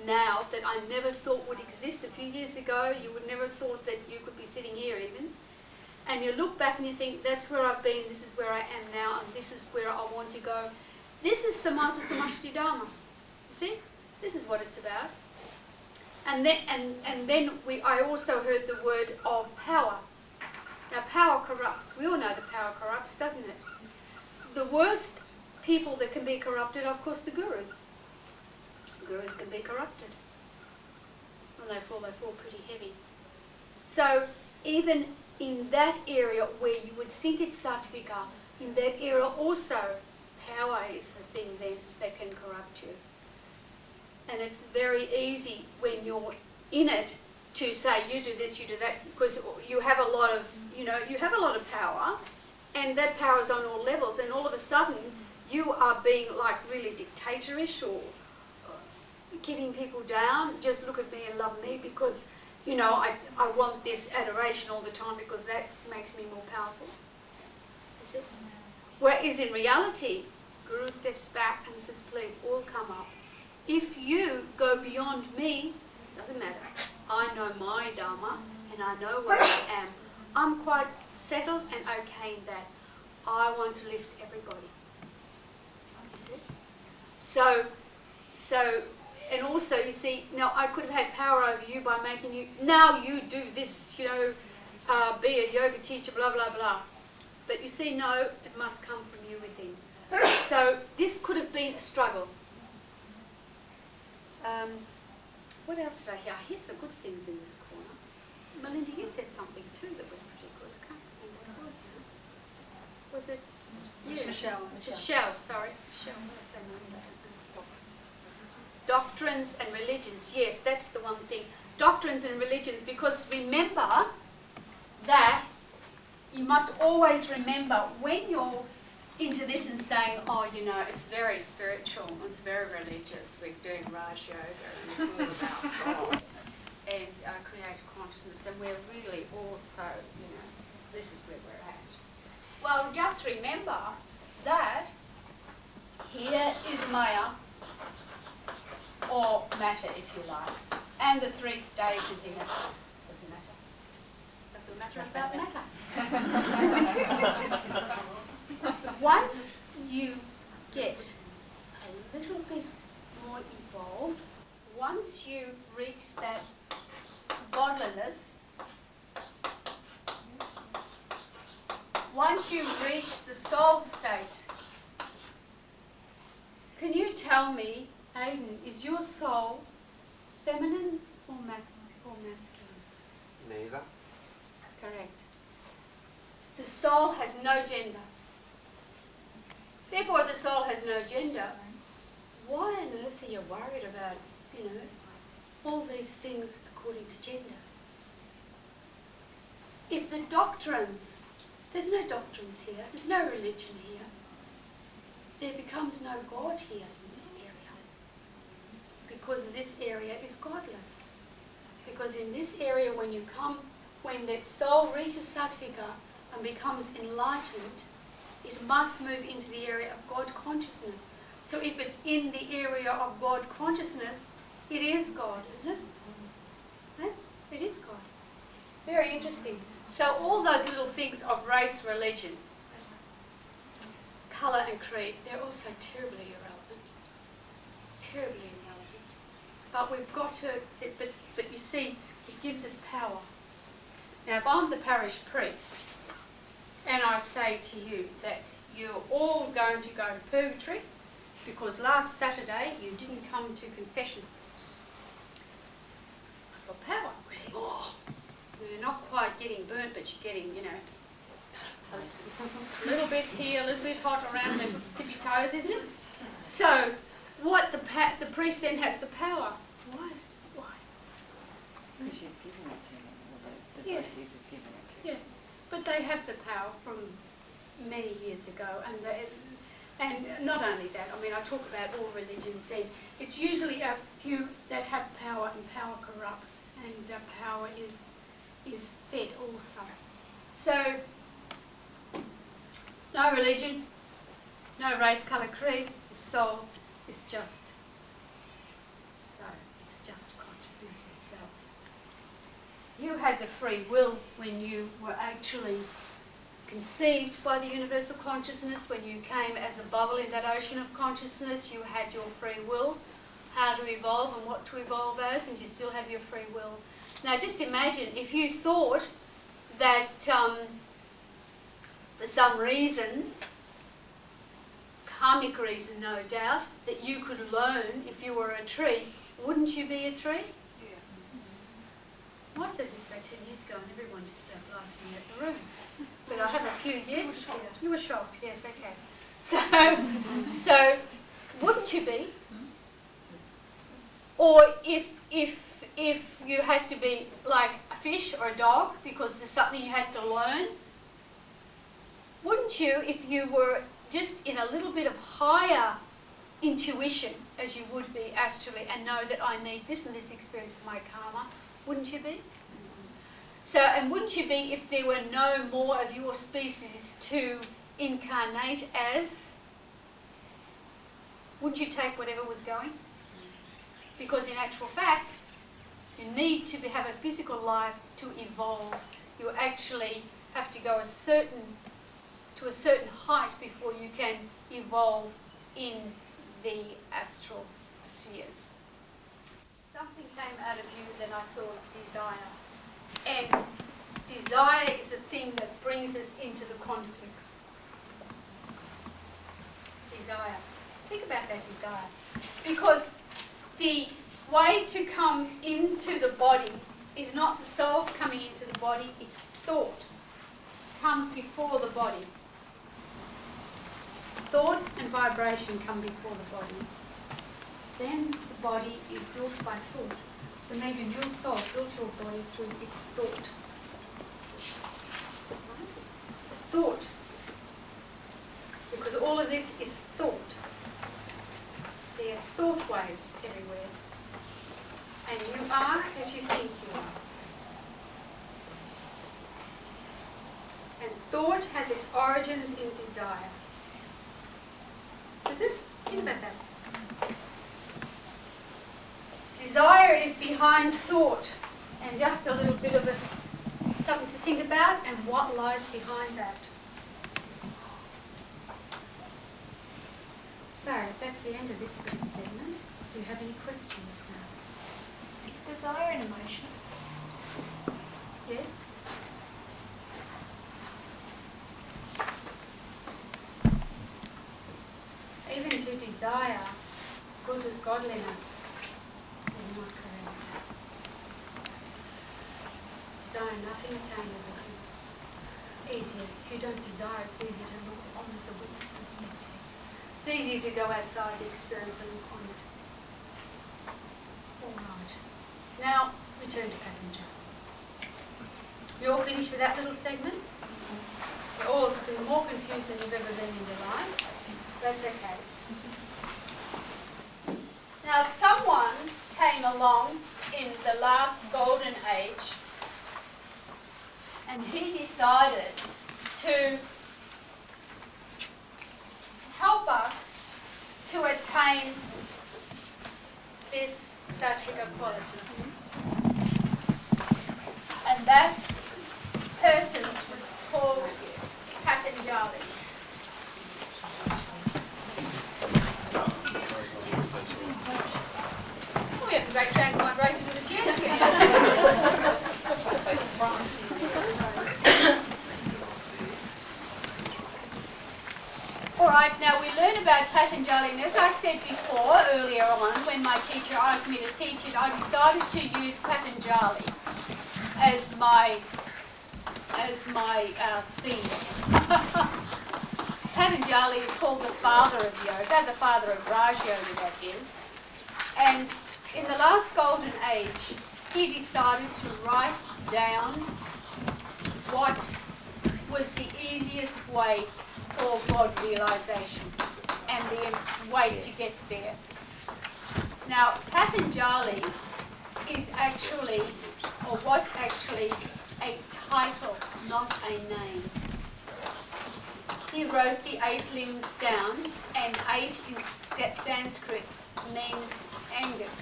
now that I never thought would exist a few years ago, you would never thought that you could be sitting here even, and you look back and you think, that's where I've been, this is where I am now, and this is where I want to go. This is Samata Samashti Dharma. You see? This is what it's about. And then I also heard the word of power. Now power corrupts. We all know that power corrupts, doesn't it? The worst people that can be corrupted are, of course, the gurus. Gurus can be corrupted. When they fall pretty heavy. So even in that area where you would think it's sattvica, in that area also power is the thing then that can corrupt you. And it's very easy when you're in it to say you do this, you do that, because you have a lot of, you have a lot of power, and that power is on all levels, and all of a sudden you are being like really dictatorish or keeping people down. Just look at me and love me because, I want this adoration all the time because that makes me more powerful. Is it? Whereas in reality, Guru steps back and says, please, all come up. If you go beyond me, it doesn't matter. I know my Dharma and I know what I am. I'm quite settled and okay in that. I want to lift everybody. You see? So, and also you see, now I could have had power over you by making you, now you do this, be a yoga teacher, blah, blah, blah. But you see, no, it must come from you within. So this could have been a struggle. What else did I hear? I hear some good things in this corner. Melinda, you said something too that was pretty good. I can't remember what it was now. Was it you? Michelle. Michelle, sorry. Michelle, what did I say, Melinda? Doctrines and religions. Yes, that's the one thing. Doctrines and religions, because remember that you must always remember when you're into this and saying, oh, you know, it's very spiritual, it's very religious, we're doing Raj Yoga and it's all about God and creative consciousness, and we're really also, you know, this is where we're at. Well, just remember that here is Maya, or matter if you like, and the three stages in it. Doesn't matter. Doesn't matter about matter. Once you get a little bit more evolved, once you reach that godliness, once you reach the soul state, can you tell me, Aidan, is your soul feminine or masculine? Neither. Correct. The soul has no gender. Therefore, the soul has no gender. Why on earth are you worried about, you know, all these things according to gender? If the doctrines, there's no doctrines here, there's no religion here, there becomes no God here in this area. Because this area is godless. Because in this area, when the soul reaches Sattvika and becomes enlightened, it must move into the area of God consciousness. So if it's in the area of God consciousness, it is God, isn't it? Eh? It is God. Very interesting. So all those little things of race, religion, colour and creed, they're also terribly irrelevant. Terribly irrelevant. But we've got to, but you see, it gives us power. Now if I'm the parish priest, and I say to you that you're all going to go to purgatory because last Saturday you didn't come to confession. I've got power. Oh, you're not quite getting burnt, but you're getting, you know, toasted. A little bit here, a little bit hot around the tippy toes, isn't it? So, what the priest then has the power. Why? Because you've given it to them, or the devotees have given it to Yeah. But they have the power from many years ago, and not only that, I mean, I talk about all religions, and it's usually a few that have power, and power corrupts, and power is fed also. So, no religion, no race, colour, creed, the soul is just so, it's just consciousness itself. You had the free will when you were actually conceived by the universal consciousness, when you came as a bubble in that ocean of consciousness, you had your free will, how to evolve and what to evolve as, and you still have your free will. Now just imagine if you thought that for some reason, karmic reason no doubt, that you could learn if you were a tree, wouldn't you be a tree? I said this about 10 years ago and everyone just about blasted me out the room. But I have a few years here. You were shocked, yes, okay. So wouldn't you be? Or if you had to be like a fish or a dog because there's something you had to learn, wouldn't you if you were just in a little bit of higher intuition as you would be astrally and know that I need this and this experience of my karma, wouldn't you be? So, and wouldn't you be if there were no more of your species to incarnate as? Wouldn't you take whatever was going? Because in actual fact, you need to have a physical life to evolve. You actually have to go to a certain height before you can evolve in the astral spheres. Something came out of you that I thought desire. And desire is a thing that brings us into the conflicts. Desire. Think about that desire. Because the way to come into the body is not the souls coming into the body, it's thought. Comes before the body. Thought and vibration come before the body. Then the body is built by thought. So imagine your soul built your body through its thought. Thought. Because all of this is thought. There are thought waves everywhere. And you are as you think you are. And thought has its origins in desire. Does it? Think about that. Desire is behind thought, and just a little bit of something to think about, and what lies behind that. So, that's the end of this first segment. Do you have any questions now? Is desire an emotion? Yes? Even to desire godliness is not correct. Desire nothing, attain everything. Easier. If you don't desire, it's easier to look on as a witness and meditate. It's easier to go outside the experience and look on it. All right. Now, return to Patanjali. You all finished with that little segment? You're all been more confused than you've ever been in your life. That's okay. Now, someone came along in the last golden age and he decided to help us to attain this sattvic quality. And that person was called Patanjali. Oh, we have a great change vibration with the chairs here. All right, now we learn about Patanjali, and as I said before, earlier on, when my teacher asked me to teach it, I decided to use Patanjali as my theme. Patanjali is called the father of yoga, the father of Raj Yoga, that is. And in the last golden age, he decided to write down what was the easiest way for God realization and the way to get there. Now, Patanjali is actually, or was actually, a title, not a name. He wrote the 8 limbs down, and 8 in Sanskrit means Angus.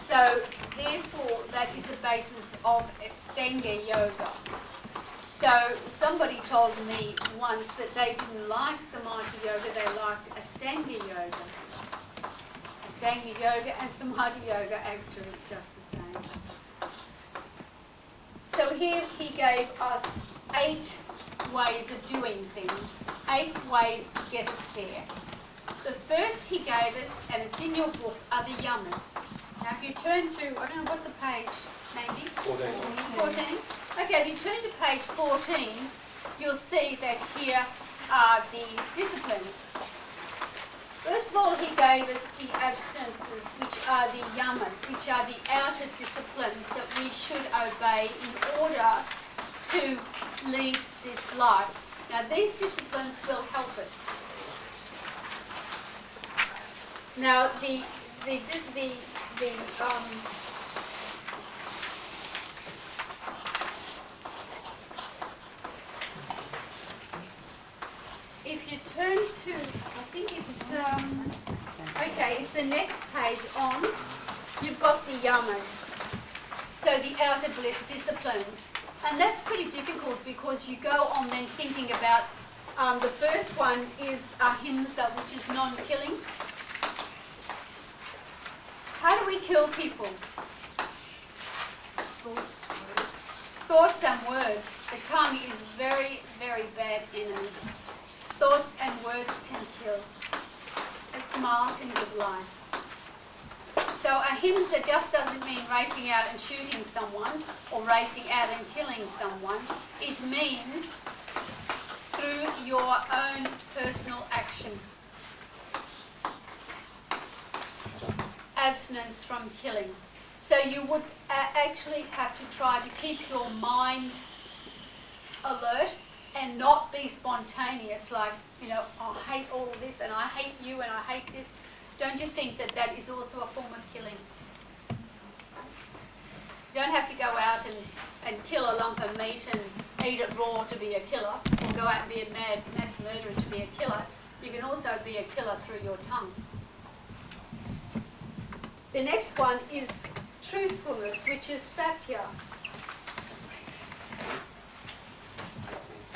So, therefore, that is the basis of Ashtanga yoga. So, somebody told me once that they didn't like Samata yoga, they liked Ashtanga yoga. Ashtanga yoga and Samata yoga are actually just the same. So here he gave us 8 ways of doing things, 8 ways to get us there. The first he gave us, and it's in your book, are the yamas. Now if you turn to, I don't know, what's the page, Mandy? 14. Okay, if you turn to page 14, you'll see that here are the disciplines. First of all, he gave us the abstinences, which are the yamas, which are the outer disciplines that we should obey in order to lead this life. Now, these disciplines will help us. Now, if you turn to, I think it's, okay, it's the next page on, you've got the yamas, so the outer disciplines. And that's pretty difficult because you go on then thinking about, the first one is ahimsa, which is non-killing. How do we kill people? Thoughts and words. The tongue is very, very bad enemy. Thoughts and words can kill. A smile can give life. So ahimsa just doesn't mean racing out and shooting someone or racing out and killing someone. It means through your own personal action. Abstinence from killing. So you would actually have to try to keep your mind alert and not be spontaneous, like, you know, I hate all of this and I hate you and I hate this. Don't you think that that is also a form of killing? You don't have to go out and kill a lump of meat and eat it raw to be a killer, or go out and be a mad mass murderer to be a killer. You can also be a killer through your tongue. The next one is truthfulness, which is satya.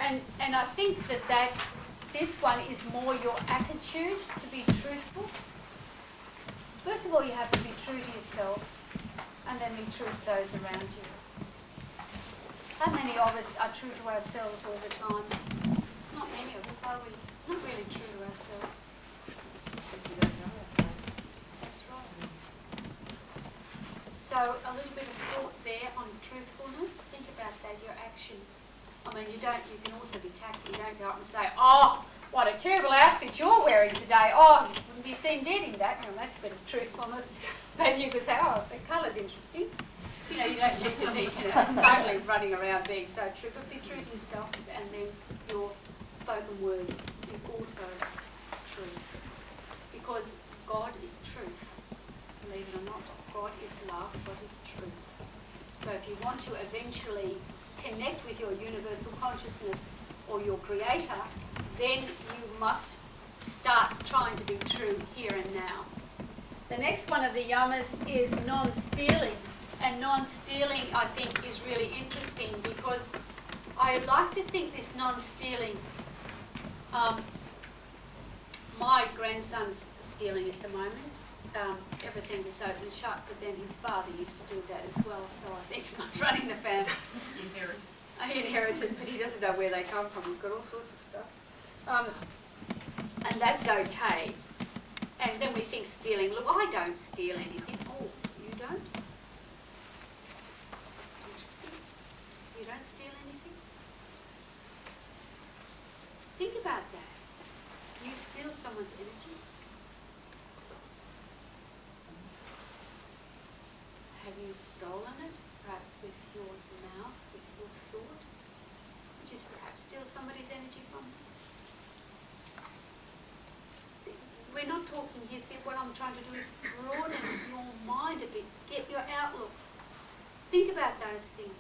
And I think that this one is more your attitude to be truthful. First of all, you have to be true to yourself, and then be true to those around you. How many of us are true to ourselves all the time? Not many of us, are we? Not really true to ourselves. That's right. So a little bit of thought there on truthfulness. Think about that, your action. I mean, you can also be tacky. You don't go up and say, oh, what a terrible outfit you're wearing today. Oh, you wouldn't be seen dead in that. Well, that's a bit of truthfulness. Maybe you could say, oh, the colour's interesting. You know, you don't need to be totally running around being so true, but be true to yourself, and then your spoken word is also true. Because God is truth. Believe it or not, God is love, God is truth. So if you want to eventually connect with your universal consciousness or your creator, then you must start trying to be true here and now. The next one of the yamas is non-stealing. And non-stealing, I think, is really interesting, because I like to think this non-stealing, my grandson's stealing at the moment. Everything is open shut, but then his father used to do that as well, so I think he was running the family. I inherited, but he doesn't know where they come from. He's got all sorts of stuff. And that's okay. And then we think stealing, look, I don't steal anything. Oh, you don't? Interesting. You don't steal anything? Think about that. You steal someone's energy. Have you stolen it, perhaps with your mouth, with your thought? Which is perhaps steal somebody's energy from them? We're not talking here, see, what I'm trying to do is broaden your mind a bit, get your outlook. Think about those things.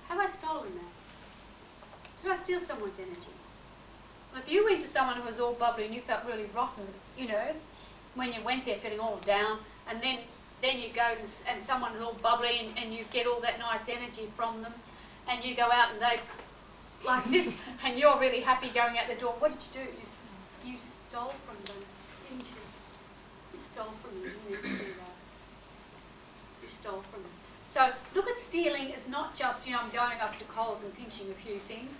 Have I stolen that? Did I steal someone's energy? Well, if you went to someone who was all bubbly and you felt really rotten, you know, when you went there feeling all down, and then you go and someone is all bubbly and you get all that nice energy from them, and you go out and they like this, and you're really happy going out the door. What did you do? You stole from them, didn't you? You stole from them. You didn't need to do that. You stole from them. So look at stealing as not just, you know, I'm going up to Coles and pinching a few things.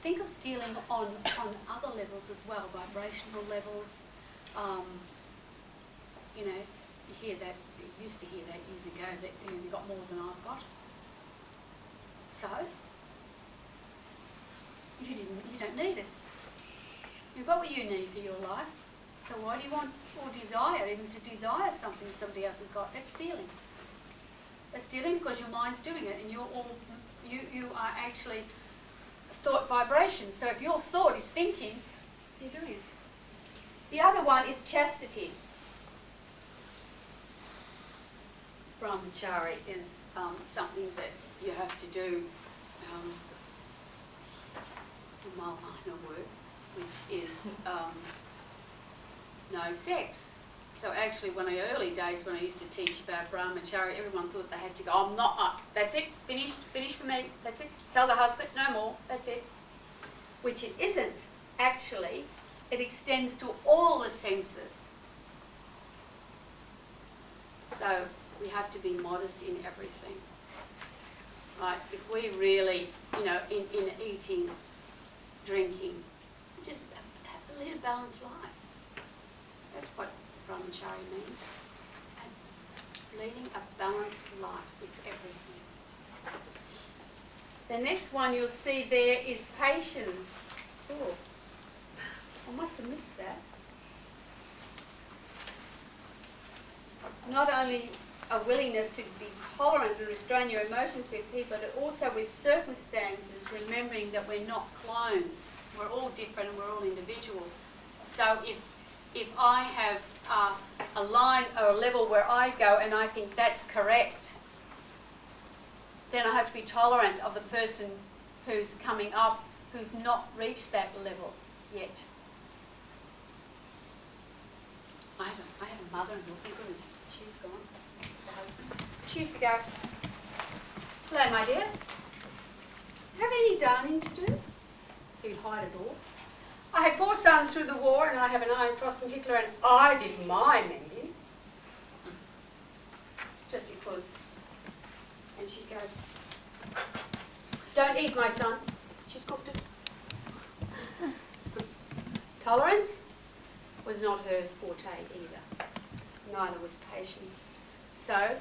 Think of stealing on other levels as well, vibrational levels. You know, you hear that, you used to hear that years ago, that you got more than I've got. So, you don't need it. You've got what you need for your life. So why do you want or desire, even to desire something somebody else has got? That's stealing. That's stealing because your mind's doing it, and you are actually thought vibration. So if your thought is thinking, you're doing it. The other one is chastity. Brahmachari is something that you have to do in my line of work, which is no sex. So actually, early days when I used to teach about Brahmachari, everyone thought they had to go, I'm not, that's it, finished for me, that's it, tell the husband, no more, that's it. Which it isn't. Actually, it extends to all the senses. So we have to be modest in everything. Like if we really, you know, in eating, drinking, just have a little balanced life. That's what Brahmachari means. Leading a balanced life with everything. The next one you'll see there is patience. Oh, I must have missed that. Not only a willingness to be tolerant and restrain your emotions with people, but also with circumstances, remembering that we're not clones. We're all different and we're all individual. So if I have a line or a level where I go and I think that's correct, then I have to be tolerant of the person who's coming up, who's not reached that level yet. I had a mother-in-law, thank goodness she's gone. She used to go, "Hello, my dear. Have any darning to do?" So you'd hide it all. "I had 4 sons through the war and I have an iron cross from Hitler and I didn't mind mending." Just because. And she'd go, "Don't eat, my son. She's cooked it." Tolerance was not her forte either. Neither was patience. So,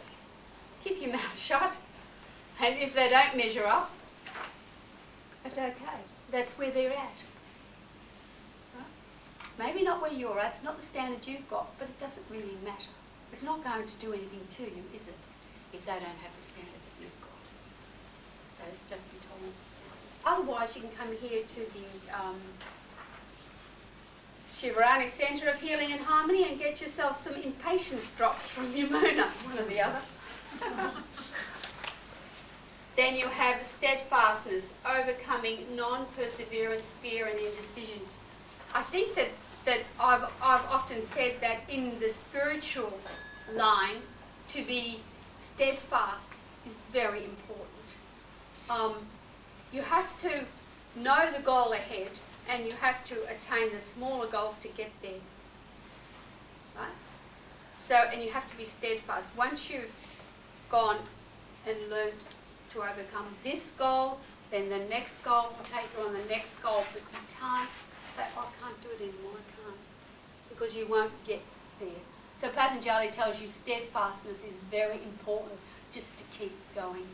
keep your mouth shut. And if they don't measure up, it's okay. That's where they're at. Right? Maybe not where you're at, it's not the standard you've got, but it doesn't really matter. It's not going to do anything to you, is it, if they don't have the standard that you've got. So just be tolerant. Otherwise, you can come here to the Shivarani Centre of Healing and Harmony and get yourself some impatience drops from Yamuna, one or the other. Then you have steadfastness, overcoming non-perseverance, fear and indecision. I think that I've often said that in the spiritual line, to be steadfast is very important. You have to know the goal ahead and you have to attain the smaller goals to get there. Right? So, and you have to be steadfast. Once you've gone and learned to overcome this goal, then the next goal will take you on the next goal, but you can't, I can't do it anymore, I can't, because you won't get there. So Patanjali tells you steadfastness is very important, just to keep going.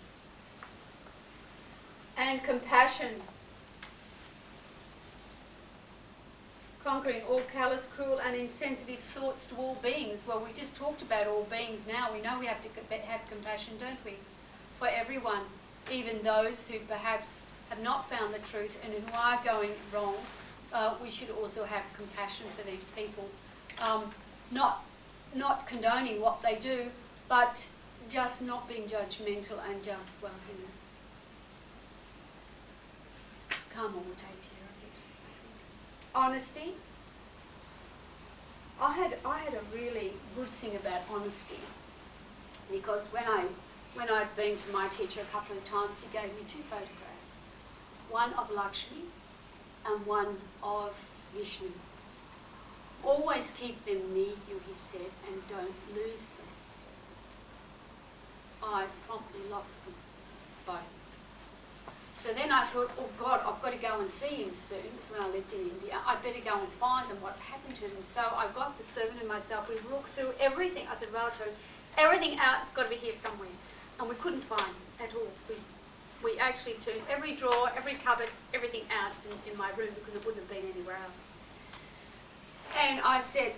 And compassion. Conquering all callous, cruel and insensitive thoughts to all beings. Well, we just talked about all beings now. We know we have to have compassion, don't we? For everyone, even those who perhaps have not found the truth and who are going wrong, we should also have compassion for these people. Not condoning what they do, but just not being judgmental and just, well, you know, karma will take care of it. Honesty. I had a really good thing about honesty, because when I'd been to my teacher a couple of times, he gave me 2 photographs, one of Lakshmi and one of Vishnu. Always keep them near you, he said, and don't lose them. I promptly lost them both. So then I thought, oh God, I've got to go and see him soon. This is when I lived in India. I'd better go and find them, what happened to them. So I got the servant and myself, we looked through everything. I said, Raj, everything out, it's got to be here somewhere. And we couldn't find it at all. We actually turned every drawer, every cupboard, everything out in my room because it wouldn't have been anywhere else. And I said,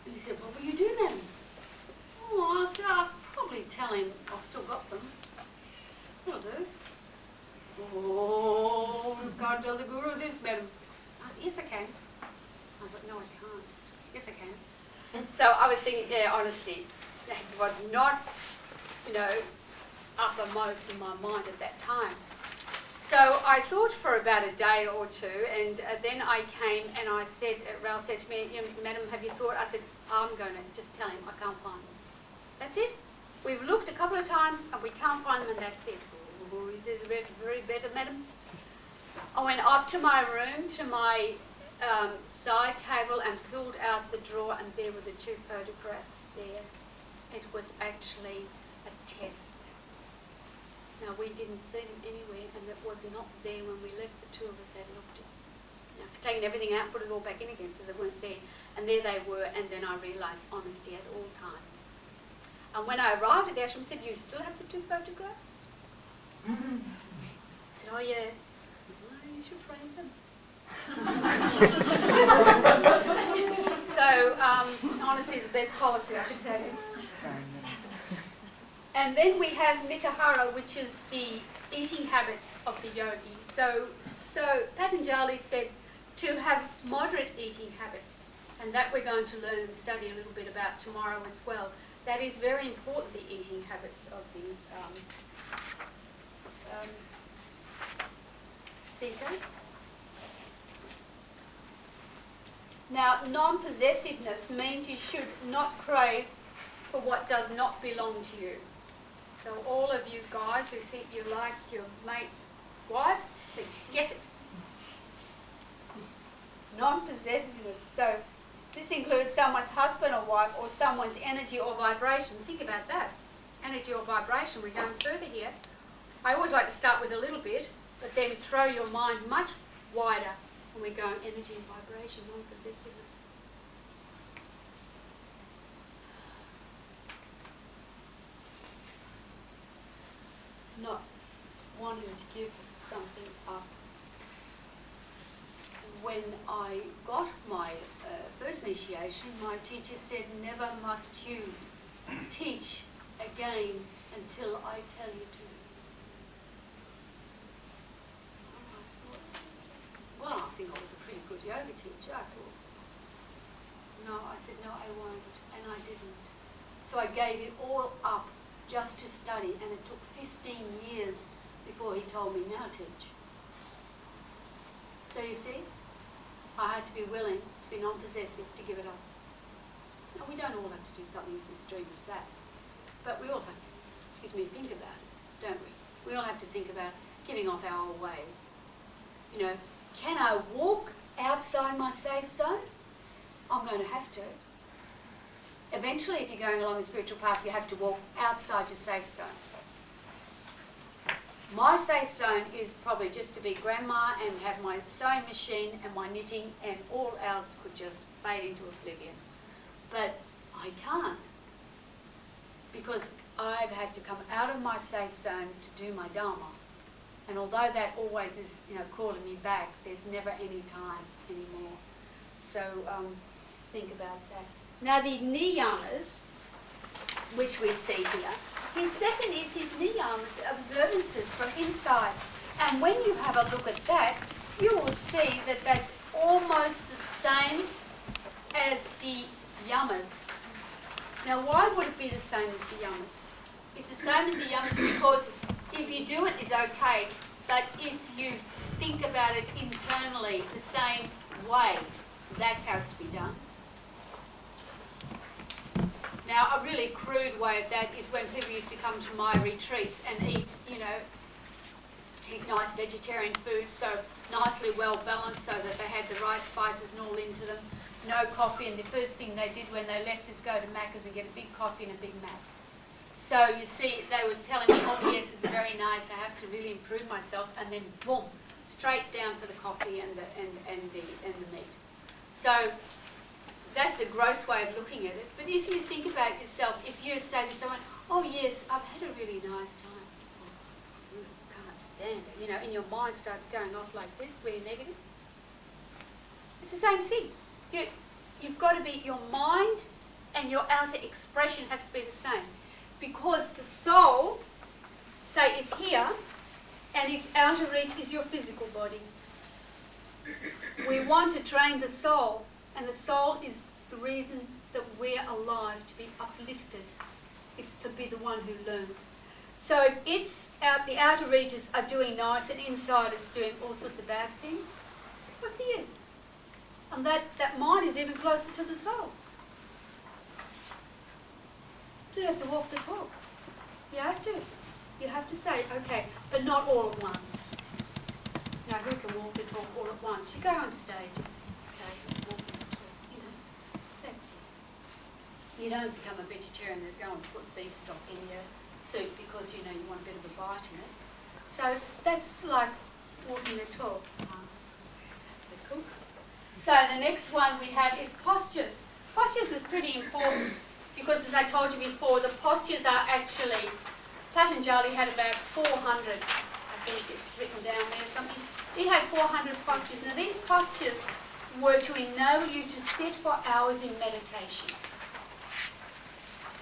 he said, what will you do, madam? Oh, I said, I'll probably tell him I've still got them. He'll do. Oh, you can't tell the guru this, madam. I said, yes, I can. I thought, no, I can't. Yes, I can. So I was thinking, yeah, honesty. That was not, uppermost in my mind at that time. So I thought for about a day or two, and then I came and I said, Ralph said to me, madam, have you thought? I said, I'm going to just tell him I can't find them. That's it. We've looked a couple of times and we can't find them, and that's it. Oh, is this very better, madam? I went up to my room, to my side table, and pulled out the drawer, and there were the 2 photographs there. It was actually a test. Now, we didn't see them anywhere, and it was not there when we left. The 2 of us had looked at it. Now, taken everything out, put it all back in again, so they weren't there. And there they were, and then I realised honesty at all times. And when I arrived at the ashram, I said, you still have the 2 photographs? I said, oh yeah. Well, you should frame them. So, honesty is the best policy, I can tell you. And then we have Mitahara, which is the eating habits of the yogi. So Patanjali said to have moderate eating habits, and that we're going to learn and study a little bit about tomorrow as well. That is very important, the eating habits of the seeker. Now, non-possessiveness means you should not crave for what does not belong to you. So all of you guys who think you like your mate's wife, forget it. Non-possessiveness. So this includes someone's husband or wife or someone's energy or vibration. Think about that. Energy or vibration. We're going further here. I always like to start with a little bit, but then throw your mind much wider when we go energy and vibration, non-possessiveness. Not wanting to give something up. When I got my first initiation, my teacher said, never must you teach again until I tell you to. Well, I think I was a pretty good yoga teacher, I thought. No, I said, no, I won't, and I didn't. So I gave it all up just to study, and it took 15 years before he told me, now teach. So you see, I had to be willing to be non-possessive, to give it up. Now, we don't all have to do something as extreme as that, but we all have to, think about it, don't we? We all have to think about giving off our old ways. You know, can I walk outside my safe zone? I'm going to have to. Eventually, if you're going along a spiritual path, you have to walk outside your safe zone. My safe zone is probably just to be grandma and have my sewing machine and my knitting, and all else could just fade into oblivion. But I can't, because I've had to come out of my safe zone to do my Dharma. And although that always is, calling me back, there's never any time anymore. So think about that. Now the niyamas, which we see here, his second is his niyamas, observances from inside. And when you have a look at that, you will see that that's almost the same as the yamas. Now why would it be the same as the yamas? It's the same as the yamas because if you do it, it's okay, but if you think about it internally the same way, that's how it's to be done. Now, a really crude way of that is when people used to come to my retreats and eat nice vegetarian food, so nicely well balanced so that they had the right spices and all into them, no coffee, and the first thing they did when they left is go to Macca's and get a big coffee and a Big Mac. So you see, they was telling me, oh yes, it's very nice, I have to really improve myself, and then boom, straight down for the coffee and the meat. So that's a gross way of looking at it. But if you think about yourself, if you say to someone, oh yes, I've had a really nice time, oh, I can't stand it, and your mind starts going off like this, really negative. It's the same thing. You've got to be, your mind and your outer expression has to be the same. Because the soul, say, is here, and its outer reach is your physical body. We want to train the soul, and the soul is the reason that we're alive, to be uplifted. It's to be the one who learns. So if the outer reaches are doing nice and inside is doing all sorts of bad things, what's the use? And that mind is even closer to the soul. So you have to walk the talk. You have to. You have to say, okay, but not all at once. Now, who can walk the talk all at once? You go on stages, walking the talk, that's it. You don't become a vegetarian and go and put beef stock in your soup because, you want a bit of a bite in it. So that's like walking the talk. The cook. So the next one we have is postures. Postures is pretty important. because as I told you before, the postures are actually, Patanjali had about 400, I think it's written down there something. He had 400 postures. Now these postures were to enable you to sit for hours in meditation.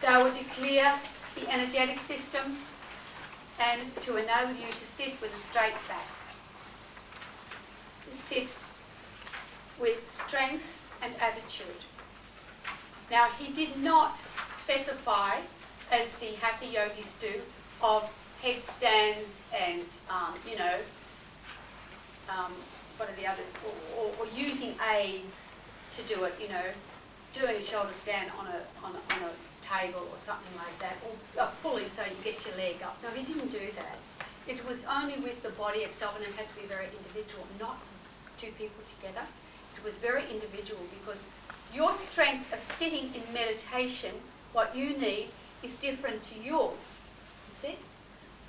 They were to clear the energetic system and to enable you to sit with a straight back. To sit with strength and attitude. Now he did not specify, as the Hatha yogis do, of headstands and, what are the others, or using aids to do it, doing a shoulder stand on a table or something like that, or a pulley so you get your leg up. No, he didn't do that. It was only with the body itself, and it had to be very individual, not two people together. It was very individual because your strength of sitting in meditation, what you need, is different to yours, you see?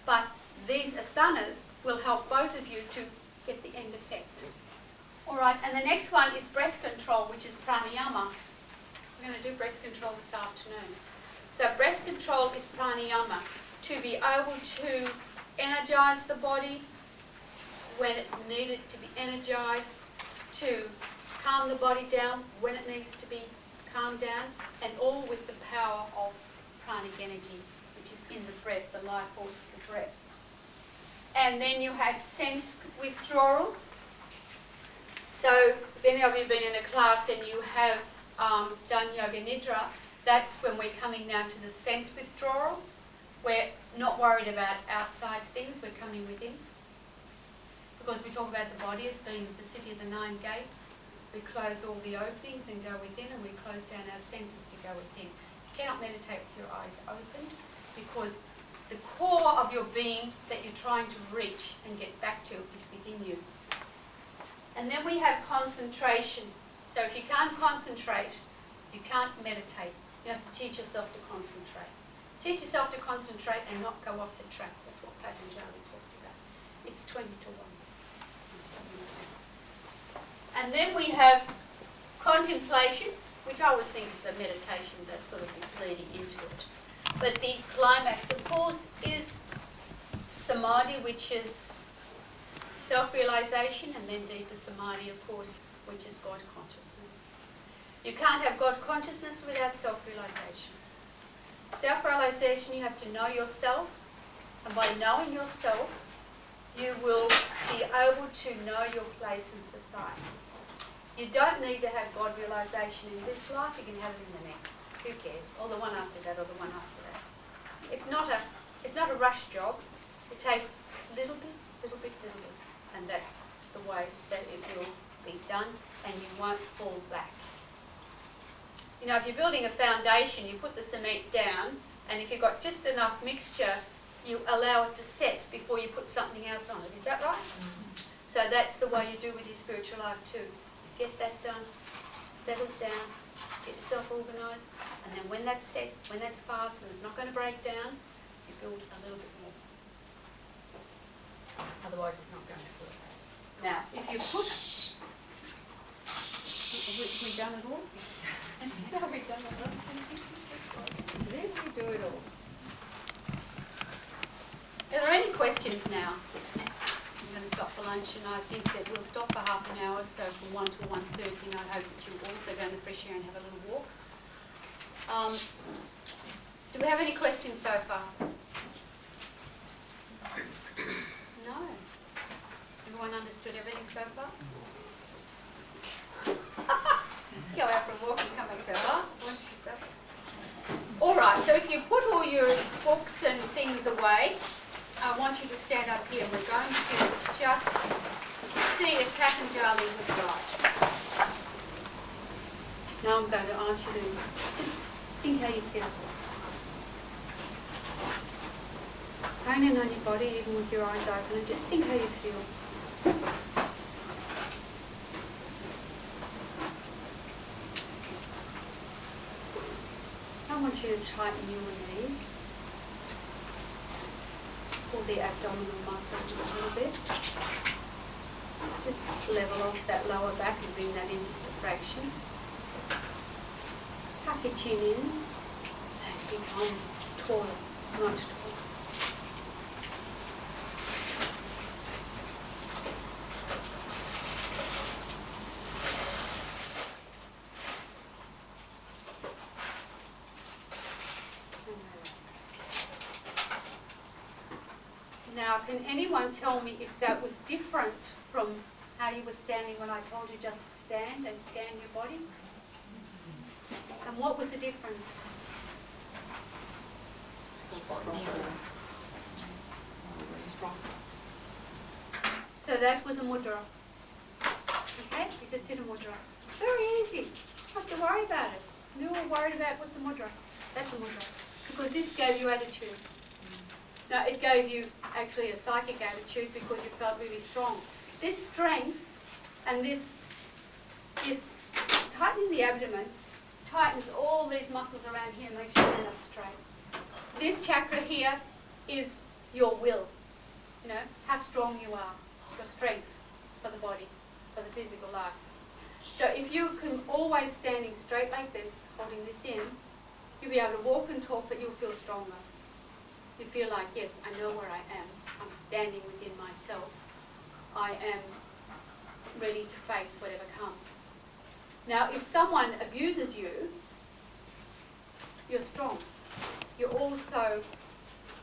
But these asanas will help both of you to get the end effect. All right, and the next one is breath control, which is pranayama. We're going to do breath control this afternoon. So breath control is pranayama, to be able to energize the body when it needed to be energized, to calm the body down when it needs to be calmed down, and all with the power of pranic energy, which is in the breath, the life force of the breath. And then you had sense withdrawal. So if any of you have been in a class and you have done Yoga Nidra, that's when we're coming now to the sense withdrawal. We're not worried about outside things, we're coming within. Because we talk about the body as being the city of the 9 gates. We close all the openings and go within, and we close down our senses to go within. You cannot meditate with your eyes open because the core of your being that you're trying to reach and get back to is within you. And then we have concentration. So if you can't concentrate, you can't meditate. You have to teach yourself to concentrate. Teach yourself to concentrate and not go off the track. That's what Patanjali talks about. It's 20 to 1. And then we have contemplation, which I always think is the meditation that's sort of leading into it. But the climax, of course, is samadhi, which is self-realization, and then deeper samadhi, of course, which is God consciousness. You can't have God consciousness without self-realization. Self-realization, you have to know yourself, and by knowing yourself, you will be able to know your place in society. You don't need to have God realization in this life, you can have it in the next. Who cares? Or the one after that, or the one after that. It's not a rush job. You take little bit, little bit, little bit. And that's the way that it will be done, and you won't fall back. You know, if you're building a foundation, you put the cement down, and if you've got just enough mixture, you allow it to set before you put something else on it. Is that right? Mm-hmm. So that's the way you do with your spiritual life too. Get that done, settle down, get yourself organised, and then when that's set, when that's fast, when it's not going to break down, you build a little bit more. Otherwise it's not going to work. Now, if you put... Have we done it all? Have we done it all? Did we do it all? Are there any questions now? I'm going to stop for lunch, and I think that we'll stop for half an hour, so from 1 to 1:30, and I hope that you'll also go in the fresh air and have a little walk. Do we have any questions so far? No? Everyone understood everything so far? Go out for a walk and come back so far, won't you, sir? All right, so if you put all your books and things away, I want you to stand up here. We're going to just see if Patanjali was right. Now I'm going to ask you to just think how you feel. Pain in your body, even with your eyes open, and just think how you feel. I want you to tighten your knees. Pull the abdominal muscles a little bit. Just level off that lower back and bring that in just a fraction. Tuck your chin in. become taller, much taller. Now, can anyone tell me if that was different from how you were standing when I told you just to stand and scan your body? And what was the difference? So that was a mudra. Okay, you just did a mudra. Very easy. Not to worry about it. You were worried about what's a mudra. That's a mudra. Because this gave you attitude. Now, it gave you actually a psychic attitude because you felt really strong. This strength and this tightening the abdomen tightens all these muscles around here and makes you stand up straight. This chakra here is your will, you know, how strong you are, your strength for the body, for the physical life. So if you can always standing straight like this, holding this in, you'll be able to walk and talk, but you'll feel stronger. You feel like, yes, I know where I am. I'm standing within myself. I am ready to face whatever comes. Now, if someone abuses you, you're strong. You're also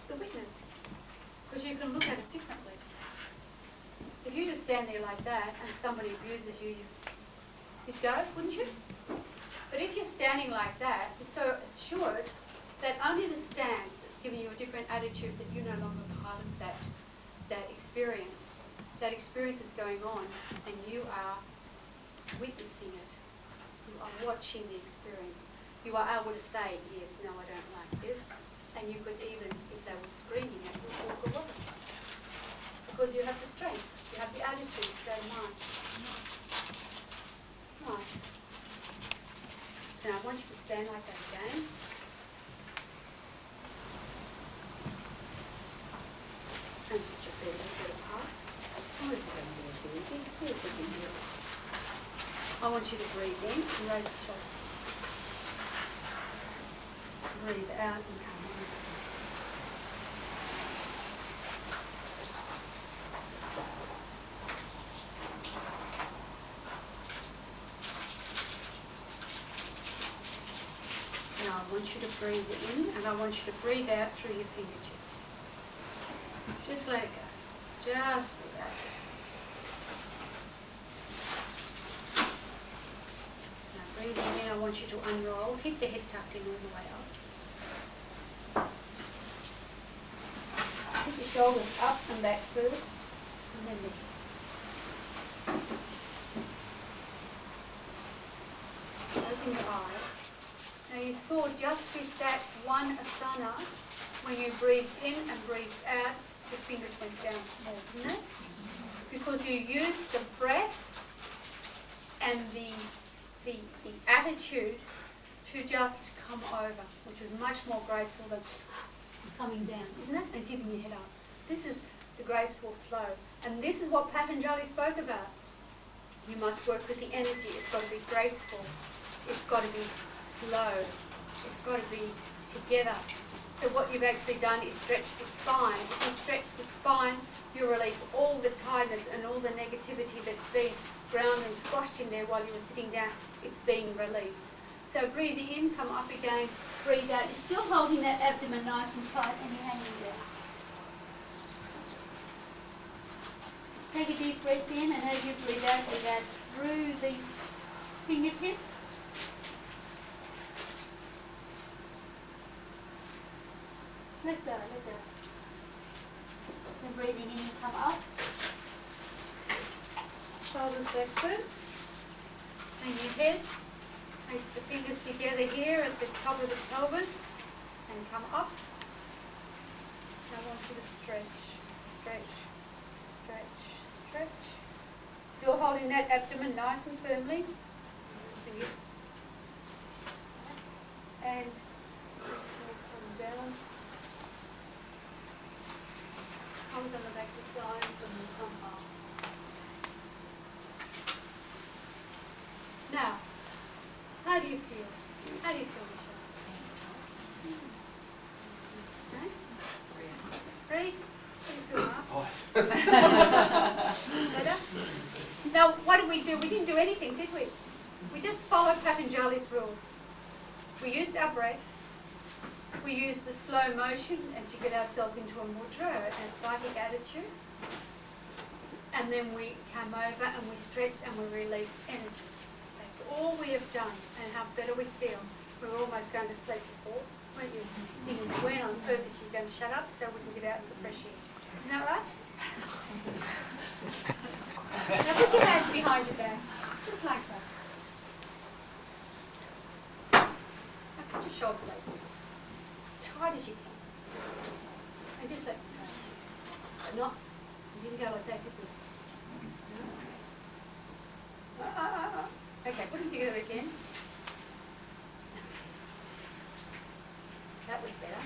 the witness, because you can look at it differently. If you just stand there like that and somebody abuses you, you'd go, wouldn't you? But if you're standing like that, you're so assured that only the stance is giving you a different attitude, that you're no longer part of that experience. That experience is going on and you are witnessing it. You are watching the experience. You are able to say, yes, no, I don't like this. And you could even, if they were screaming at you, walk away. Because you have the strength, you have the attitude, state of mind. Right. So now I want you to stand like that again. And put your feet a little bit apart. Oh, this is going to be too easy. Here's what you do. I want you to breathe in and raise the shoulders. Breathe out and come in. Now I want you to breathe in and I want you to breathe out through your fingertips. Just let it go. Just breathe out. Now breathing in, I want you to unroll. Keep the head tucked in all the way up. Keep your shoulders up and back first, and then the head. Open your eyes. Now you saw just with that one asana, when you breathed in and breathed out, the fingers went down more, didn't it? Because you used the breath and the attitude to just come over, which was much more graceful than coming down, isn't it? And keeping your head up. This is the graceful flow. And this is what Patanjali spoke about. You must work with the energy. It's got to be graceful. It's got to be slow. It's got to be together. So what you've actually done is stretch the spine. If you stretch the spine, you release all the tiredness and all the negativity that's been ground and squashed in there while you were sitting down. It's being released. So breathe in, come up again, breathe out. You're still holding that abdomen nice and tight and you're hanging there. Take a deep breath in, and as you breathe out through the fingertips. Let go, let go. Then breathing in, you come up. Shoulders back first. Hang your head. Take the fingers together here at the top of the pelvis and come up. I want you to stretch, stretch, stretch, stretch. Still holding that abdomen nice and firmly. And come down. Comes on the back of the sides and we'll come up. Now, how do you feel? How do you feel, Michelle? Better? Now, what did we do? We didn't do anything, did we? We just followed Patanjali's rules. We used our breath. We used the slow motion and to get ourselves into a mudra, a psychic attitude. And then we came over and we stretched and we released energy. That's all we have done. And how better we feel. We were almost going to sleep before, weren't you? Thinking, when on earth is she going to shut up so we can get out some fresh air? Isn't that right? Now put your hands behind your back. Just like that. Now put your shoulder blades tight as you can. And just let go. But not, you didn't go like that, did you? No? Okay, put them together again. That was better.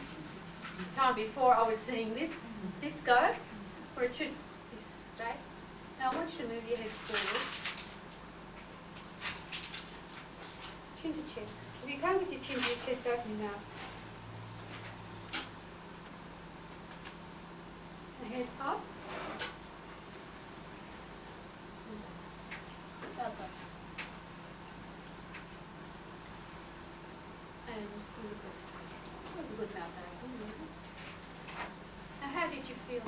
The time before I was seeing this go, where it should be straight. Now I want you to move your head forward. Chin to chest. If you come with your chin to your chest, open your mouth. The head up. Elbow. And you go straight. That was a good mouth open, wasn't it? Now how did you feel?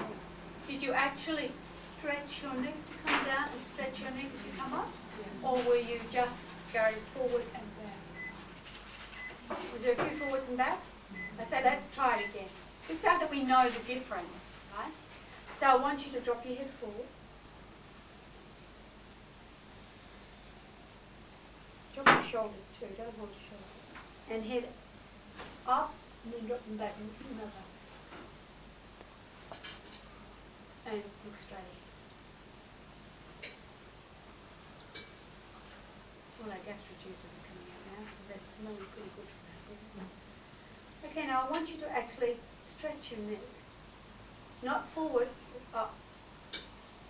Did you actually stretch your neck to come down and stretch your neck as you come up? Yeah. Or were you just going forward and back? Was there a few forwards and backs? I say let's try it again. Just so that we know the difference, right? So I want you to drop your head forward. Drop your shoulders too, don't hold your shoulders. And head up and then drop them back and another. And look straight ahead. Well, our gastric juices are coming out now because that's smelling pretty good for that, isn't it? Okay, now I want you to actually stretch your neck. Not forward, up.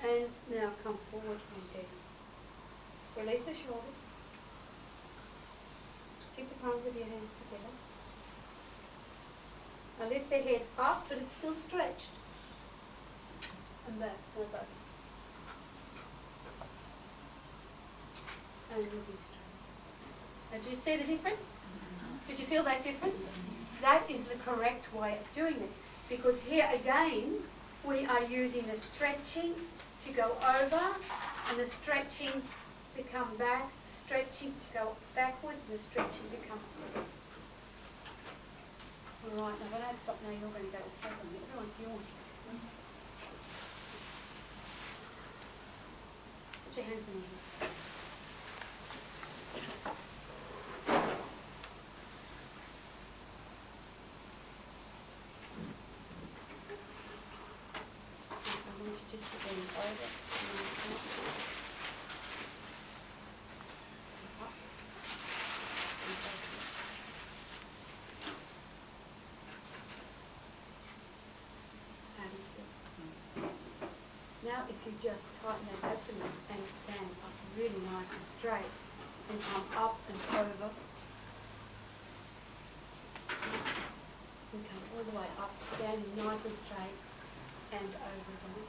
And now come forward and down. Release the shoulders. Keep the palms of your hands together. Now lift the head up, but it's still stretched. And back, and back. And moving straight. Now do you see the difference? Did you feel that difference? That is the correct way of doing it. Because here again, we are using the stretching to go over and the stretching to come back, stretching to go backwards and the stretching to come up. All right, now if I don't stop now, you're going to go to sleep on me. Everyone's yawning. Put your hands on your hips. Just to bend over and up. And backwards. How do you feel? Now if you just tighten that abdomen and stand up really nice and straight and come up and over and come all the way up, standing nice and straight and over again.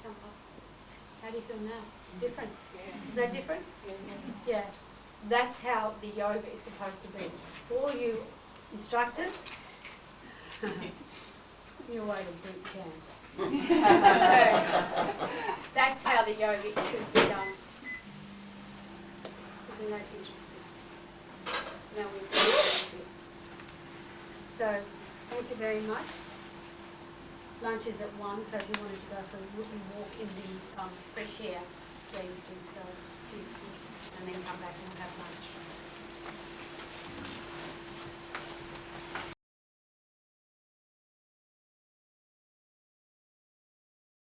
Come up. How do you feel now? Different? Yeah. Is that different? Yeah. That's how the yoga is supposed to be. So all you instructors, you're away to boot camp. So that's how the yoga should be done. Isn't that interesting? Now we've done it. So thank you very much. Lunch is at 1, so if you wanted to go for a walk in the fresh air, please do so. And then come back and have lunch.